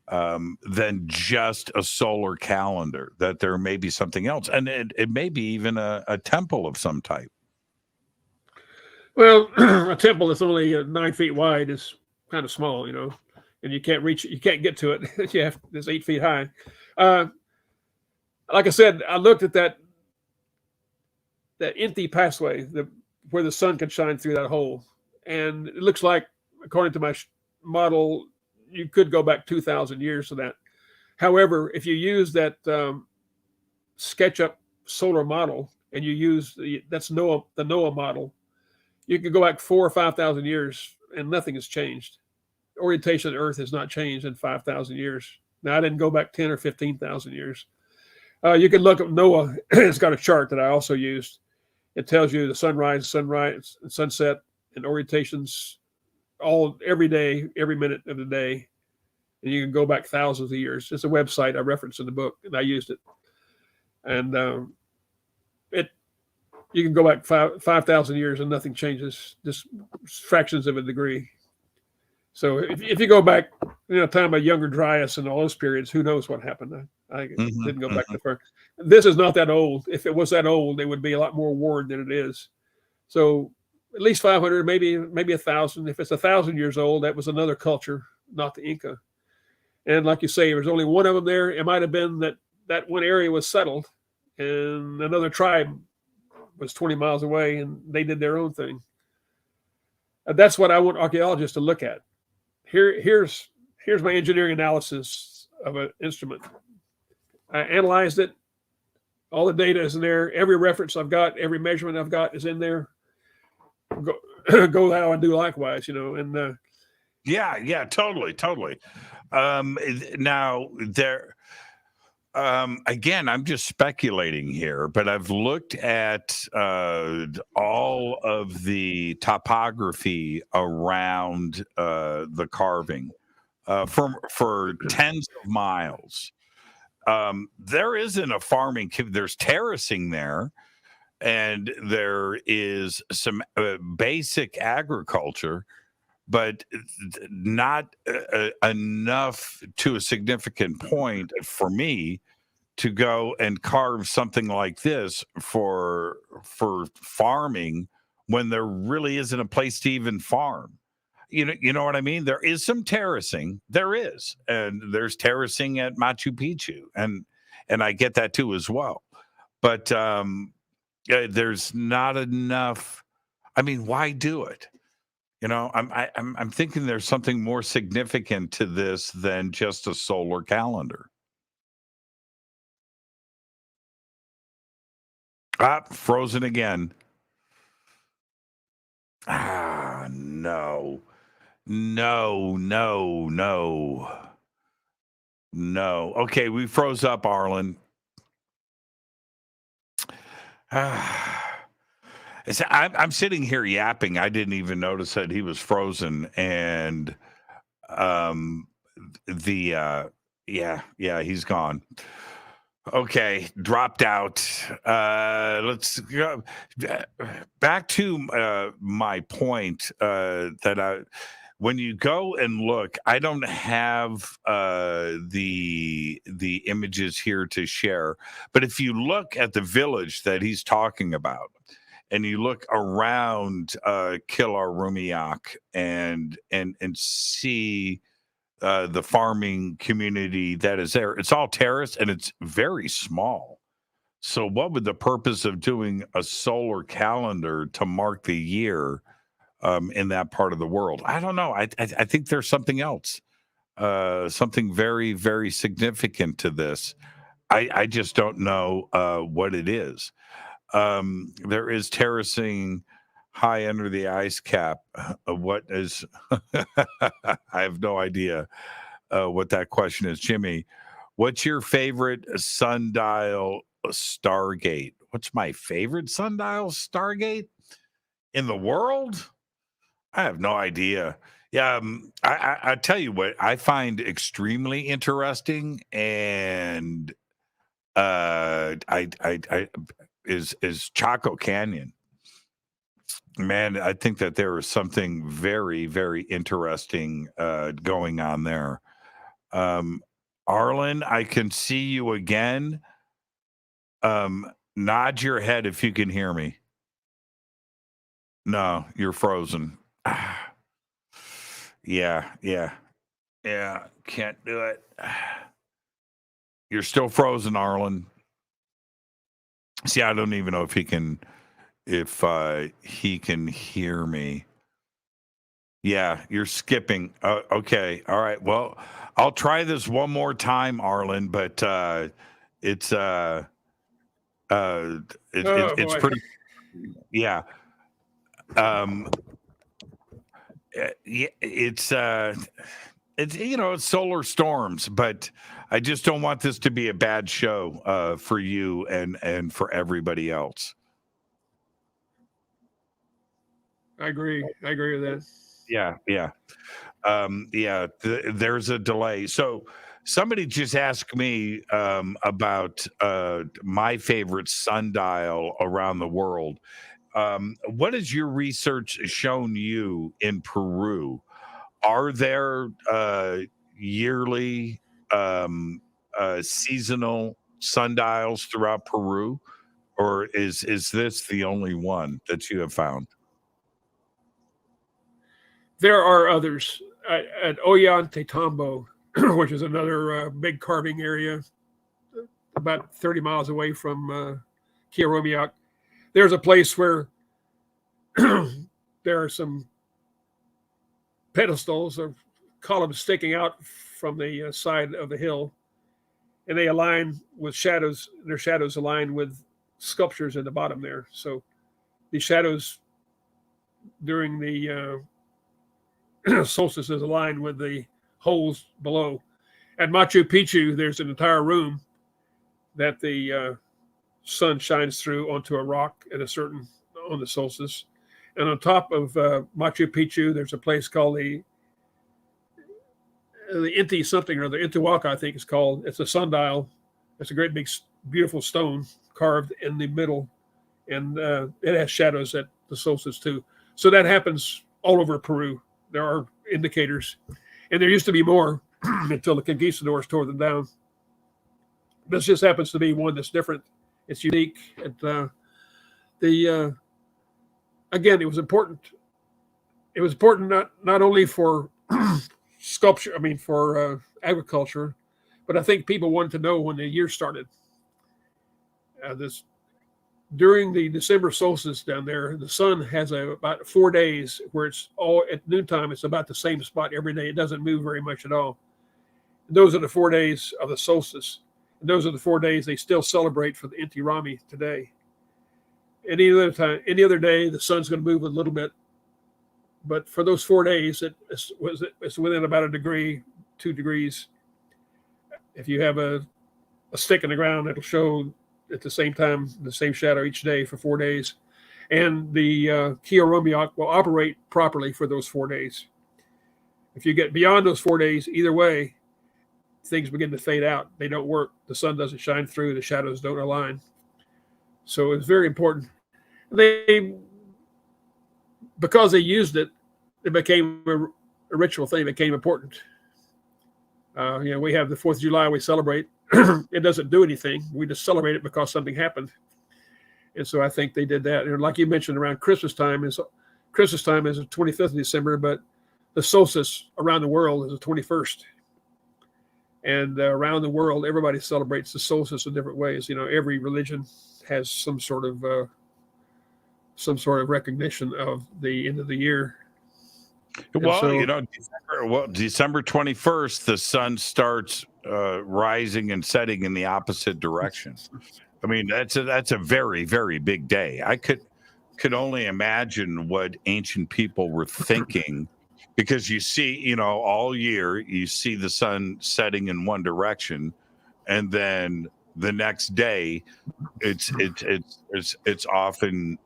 than just a solar calendar, that there may be something else. And it may be even a temple of some type. Well, a temple that's only 9 feet wide is kind of small, and you can't reach it. You can't get to it. It's 8 feet high. Like I said, I looked at that empty passway, where the sun could shine through that hole. And it looks like, according to my model, you could go back 2,000 years to that. However, if you use that SketchUp solar model and you use the NOAA model, you can go back 4,000 or 5,000 years and nothing has changed. The orientation of the Earth has not changed in 5,000 years. Now, I didn't go back 10 or 15,000 years. You can look at NOAA. It's got a chart that I also used. It tells you the sunrise, sunset, and orientations every day, every minute of the day. And you can go back thousands of years. It's a website I referenced in the book, and I used it. And you can go back 5,000 years and nothing changes, just fractions of a degree. So if you go back, time of younger Dryas and all those periods, who knows what happened? I didn't go back that far. This is not that old. If it was that old, it would be a lot more worn than it is. So at least 500, maybe 1,000. If it's 1,000 years old, that was another culture, not the Inca. And like you say, there's only one of them there. It might have been that one area was settled and another tribe was 20 miles away and they did their own thing. That's what I want archaeologists to look at. Here's my engineering analysis of an instrument. I analyzed it. All the data is in there. Every reference I've got, every measurement I've got is in there. Go thou and do likewise, and yeah, totally. Now there, again, I'm just speculating here, but I've looked at all of the topography around the carving for tens of miles. There isn't a farming. There's terracing there, and there is some basic agriculture, but not enough to a significant point for me to go and carve something like this for farming when there really isn't a place to even farm. You know what I mean? There is some terracing. There is. And there's terracing at Machu Picchu. And I get that too as well. But there's not enough. I mean, why do it? I'm thinking there's something more significant to this than just a solar calendar. Frozen again. No. Okay, we froze up, Arlan. I'm sitting here yapping. I didn't even notice that he was frozen, and he's gone. Okay, dropped out. Let's go back to my point that when you go and look, I don't have the images here to share, but if you look at the village that he's talking about, and you look around Killarumyoq and see the farming community that is there, it's all terraced and it's very small. So what would the purpose of doing a solar calendar to mark the year in that part of the world. I don't know. I think there's something else, something very, very significant to this. I just don't know what it is. There is terracing high under the ice cap. What is? I have no idea what that question is, Jimmy. What's your favorite sundial stargate? What's my favorite sundial stargate in the world? I have no idea. Yeah, I tell you what I find extremely interesting, and I is Chaco Canyon. Man, I think that there is something very, very interesting going on there. Arlan, I can see you again. Nod your head if you can hear me. No, you're frozen. Yeah. Can't do it. You're still frozen, Arlan. See, I don't even know if he can hear me. Yeah, you're skipping. Okay. All right. Well, I'll try this one more time, Arlan, but it's it's pretty, yeah. Yeah, it's it's solar storms, but I just don't want this to be a bad show for you and for everybody else. I agree with that. Yeah. There's a delay. So somebody just asked me about my favorite sundial around the world. What has your research shown you in Peru? Are there yearly seasonal sundials throughout Peru, or is this the only one that you have found? There are others at Ollantaytambo, which is another big carving area, about 30 miles away from Killarumyoq. There's a place where there are some pedestals or columns sticking out from the side of the hill, and they align with shadows. Their shadows align with sculptures in the bottom there. So the shadows during the solstices align with the holes below. At Machu Picchu, there's an entire room that the sun shines through onto a rock at on the solstice. And on top of Machu Picchu, there's a place called the Inti something or the Intihuatl, I think it's called. It's a sundial. It's a great big, beautiful stone carved in the middle, and it has shadows at the solstice too. So that happens all over Peru. There are indicators, and there used to be more until the conquistadors tore them down. This just happens to be one that's different. It's unique. Again, it was important. It was important not only for sculpture, for agriculture, but I think people wanted to know when the year started. During the December solstice down there, the sun has about 4 days where it's all at noontime. It's about the same spot every day. It doesn't move very much at all. And those are the 4 days of the solstice. And those are the 4 days they still celebrate for the Inti Raymi today. Any other day, the sun's going to move a little bit. But for those 4 days, it's within about 1 degree, 2 degrees. If you have a stick in the ground, it'll show at the same time, the same shadow each day for 4 days. And the Killarumyoq will operate properly for those 4 days. If you get beyond those 4 days, either way, things begin to fade out. They don't work. The sun doesn't shine through. The shadows don't align. So it's very important. Because they used it, it became a ritual thing. It became important. We have the 4th of July we celebrate. It doesn't do anything. We just celebrate it because something happened. And so I think they did that. And like you mentioned, around Christmas time is the 25th of December, but the solstice around the world is the 21st. And around the world, everybody celebrates the solstice in different ways. Every religion has some sort of some sort of recognition of the end of the year. Well, so, December 21st, the sun starts rising and setting in the opposite direction. I mean, that's a very, very big day. I could only imagine what ancient people were thinking, because you see, all year you see the sun setting in one direction, and then the next day it's off and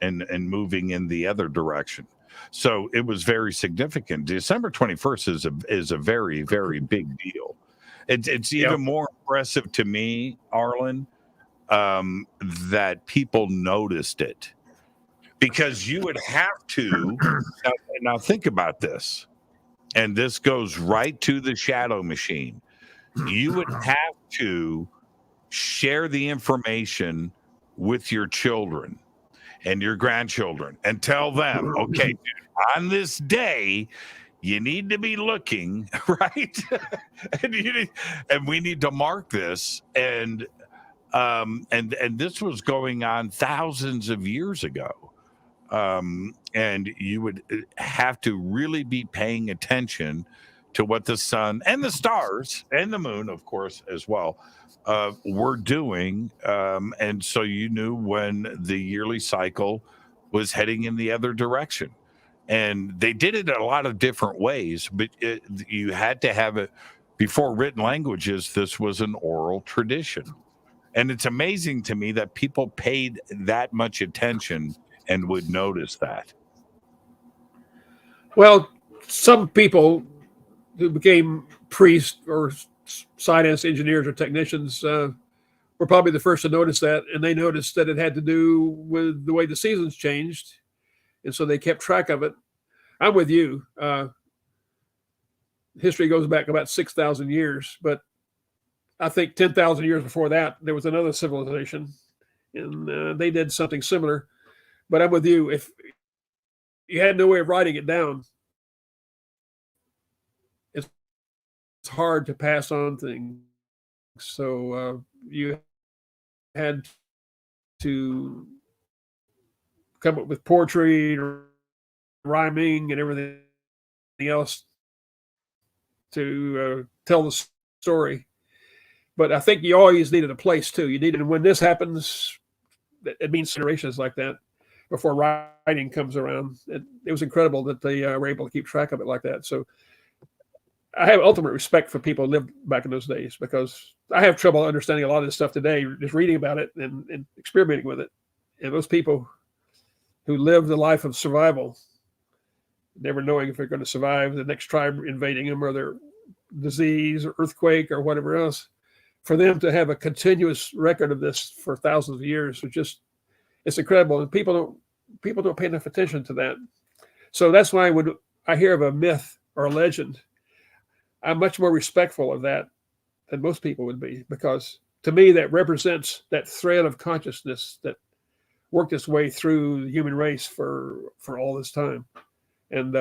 moving in the other direction. So it was very significant. December 21st is a very, very big deal. It's even more impressive to me, Arlan, that people noticed it, because you would have to now think about this, and this goes right to the shadow machine. You would have to share the information with your children and your grandchildren and tell them, okay, dude, on this day you need to be looking right, and we need to mark this, and this was going on thousands of years ago, and you would have to really be paying attention to what the sun and the stars and the moon, of course, as well, were doing, and so you knew when the yearly cycle was heading in the other direction. And they did it a lot of different ways, but you had to have it before written languages. This was an oral tradition. And it's amazing to me that people paid that much attention and would notice that. Well, some people who became priests or scientists, engineers, or technicians were probably the first to notice that, and they noticed that it had to do with the way the seasons changed, and so they kept track of it. I'm with you. History goes back about 6,000 years, but I think 10,000 years before that, there was another civilization, and they did something similar. But I'm with you. If you had no way of writing it down, it's hard to pass on things. So you had to come up with poetry, rhyming, and everything else to tell the story. But I think you always needed a place too. You needed, when this happens, it means generations like that before writing comes around. It was incredible that they were able to keep track of it like that. So I have ultimate respect for people who lived back in those days, because I have trouble understanding a lot of this stuff today, just reading about it and experimenting with it. And those people who lived the life of survival, never knowing if they're going to survive the next tribe invading them, or their disease or earthquake or whatever else, for them to have a continuous record of this for thousands of years, it's incredible. And people don't pay enough attention to that. So that's why when I hear of a myth or a legend, I'm much more respectful of that than most people would be, because to me that represents that thread of consciousness that worked its way through the human race for all this time. And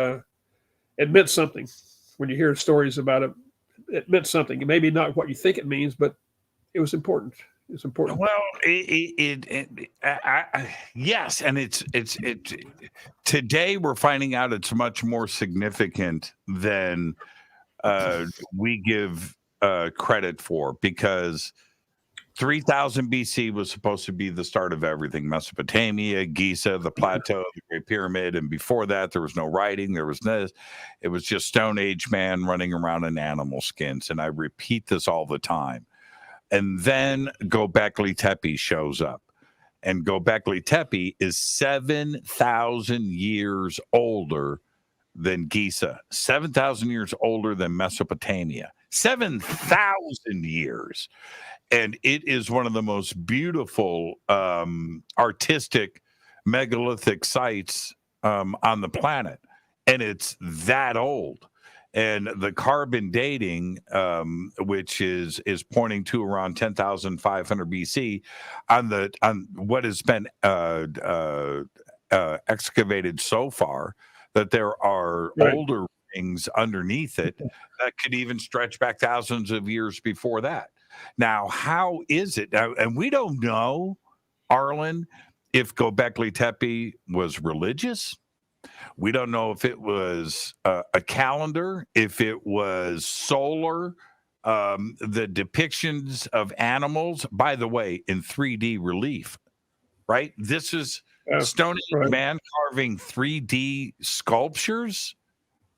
it meant something. When you hear stories about it, it meant something. Maybe not what you think it means, but it was important. It's important. Well, yes, and it's today we're finding out it's much more significant than we give credit for, because 3000 BC was supposed to be the start of everything. Mesopotamia, Giza, the plateau, the Great Pyramid. And before that, there was no writing. There was no, it was just Stone Age man running around in animal skins. And I repeat this all the time. And then Göbekli Tepe shows up. And Göbekli Tepe is 7,000 years older than Giza, 7,000 years older than Mesopotamia, 7,000 years. And it is one of the most beautiful artistic megalithic sites on the planet. And it's that old. And the carbon dating, which is pointing to around 10,500 BC, on what has been excavated so far, that there are older rings underneath it that could even stretch back thousands of years before that. Now, how is it? And we don't know, Arlan, if Göbekli Tepe was religious. We don't know if it was a calendar, if it was solar, the depictions of animals, by the way, in 3D relief, right? This is Stone Age right. man carving 3D sculptures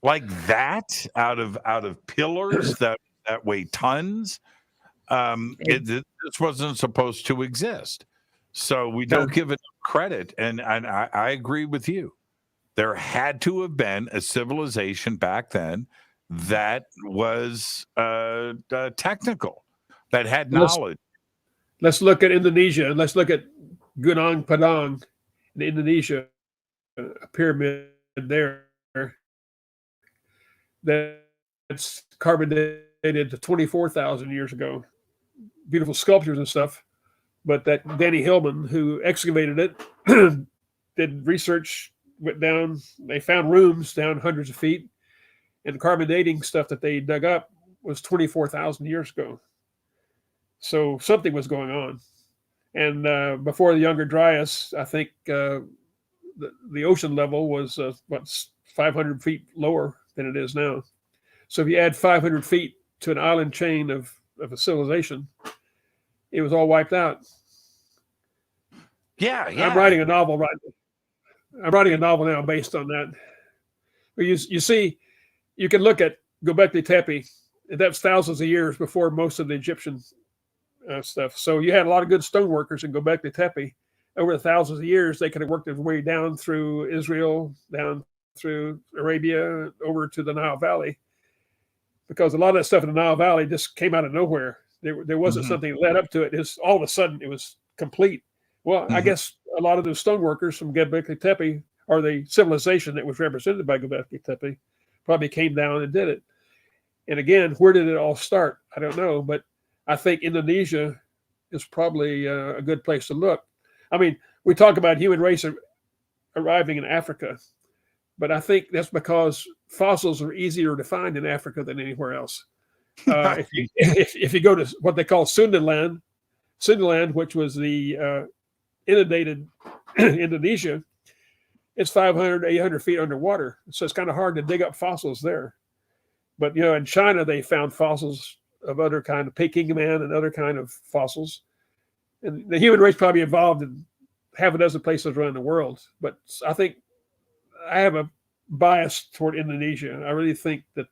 like that out of pillars that weigh tons. This wasn't supposed to exist. So we don't give it credit. And I agree with you. There had to have been a civilization back then that was technical, that had knowledge. Let's look at Indonesia, and let's look at Gunung Padang in Indonesia, a pyramid there that's carbon dated to 24,000 years ago. Beautiful sculptures and stuff. But that Danny Hillman, who excavated it, did research, went down, they found rooms down hundreds of feet, and the carbon dating stuff that they dug up was 24,000 years ago. So something was going on. And before the Younger Dryas, I think the ocean level was 500 feet lower than it is now. So if you add 500 feet to an island chain of a civilization, it was all wiped out. Yeah. I'm writing a novel now based on that. You see, you can look at Göbekli Tepe. That's thousands of years before most of the Egyptian stuff. So you had a lot of good stoneworkers in Göbekli Tepe. Over the thousands of years, they could have worked their way down through Israel, down through Arabia, over to the Nile Valley. Because a lot of that stuff in the Nile Valley just came out of nowhere. There wasn't something that led up to it. It's all of a sudden it was complete. Well, I guess a lot of those stoneworkers from Göbekli Tepe, or the civilization that was represented by Göbekli Tepe, probably came down and did it. And again, where did it all start? I don't know, but I think Indonesia is probably a good place to look. I mean, we talk about human race arriving in Africa, but I think that's because fossils are easier to find in Africa than anywhere else. If you go to what they call Sundaland, which was the inundated Indonesia, it's 500, 800 feet underwater. So it's kind of hard to dig up fossils there. But, in China, they found fossils of other kind of Peking man and other kind of fossils. And the human race probably evolved in half a dozen places around the world. But I think I have a bias toward Indonesia. I really think that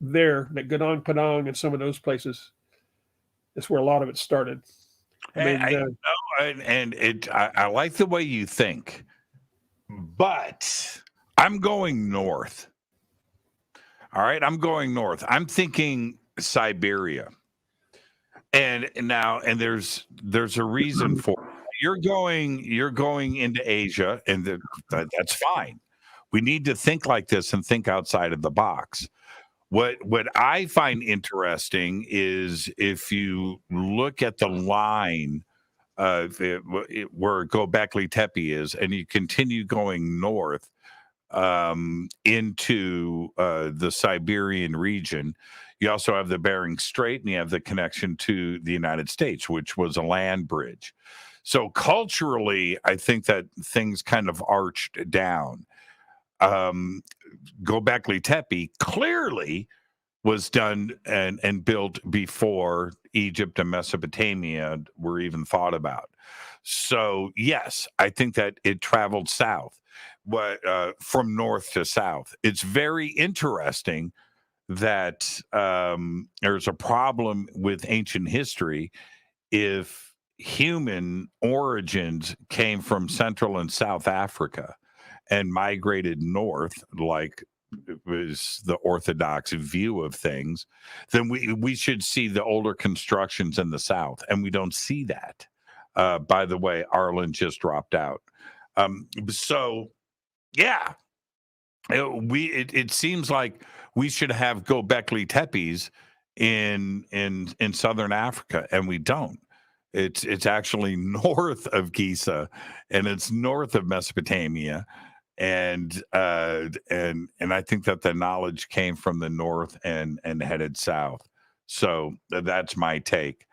Gunung Padang and some of those places is where a lot of it started. I like the way you think, but I'm going north. All right, I'm going north. I'm thinking Siberia, and there's a reason for it. You're going into Asia, and that's fine. We need to think like this and think outside of the box. What I find interesting is if you look at the line where Göbekli Tepe is, and you continue going north into the Siberian region, you also have the Bering Strait, and you have the connection to the United States, which was a land bridge. So culturally, I think that things kind of arched down. Göbekli Tepe clearly was done and built before Egypt and Mesopotamia were even thought about. So yes, I think that it traveled south, from north to south. It's very interesting that there's a problem with ancient history if human origins came from Central and South Africa and migrated north, like was the orthodox view of things, then we should see the older constructions in the South, and we don't see that. By the way, Arlan just dropped out. So yeah, it seems like we should have Göbekli Tepes in southern Africa, and we don't. It's actually north of Giza, and it's north of Mesopotamia, and I think that the knowledge came from the north and headed south. So that's my take.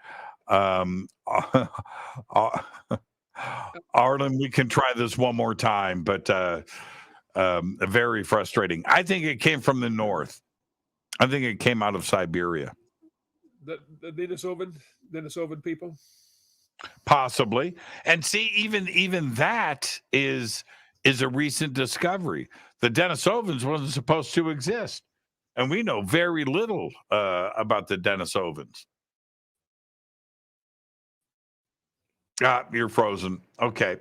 Arlen, we can try this one more time, but very frustrating. I think it came from the north. I think it came out of Siberia. The Denisovan people. Possibly. And see, even that is a recent discovery. The Denisovans wasn't supposed to exist. And we know very little about the Denisovans. You're frozen. Okay.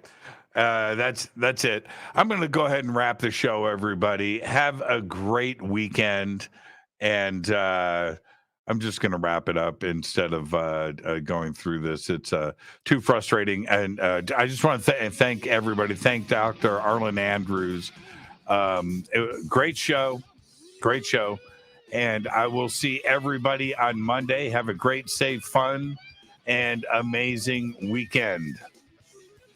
That's it. I'm going to go ahead and wrap the show, everybody. Have a great weekend. And I'm just going to wrap it up instead of going through this. It's too frustrating. And I just want to thank everybody. Thank Dr. Arlan Andrews. Great show. Great show. And I will see everybody on Monday. Have a great, safe, fun, and amazing weekend.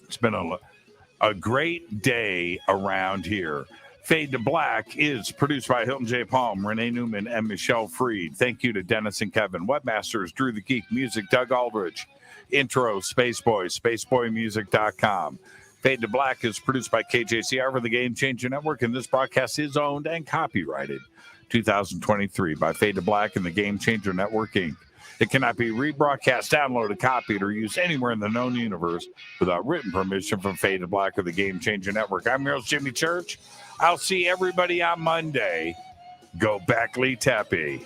It's been a great day around here. Fade to Black is produced by Hilton J. Palm, Renee Newman, and Michelle Freed. Thank you to Dennis and Kevin. Webmasters, Drew the Geek. Music, Doug Aldrich. Intro, Spaceboy, spaceboymusic.com. Fade to Black is produced by KJCR for the Game Changer Network, and this broadcast is owned and copyrighted 2023 by Fade to Black and the Game Changer Network, Inc. It cannot be rebroadcast, downloaded, copied, or used anywhere in the known universe without written permission from Fade to Black or the Game Changer Network. I'm your host, Jimmy Church. I'll see everybody on Monday. Go back, Lee Tappy.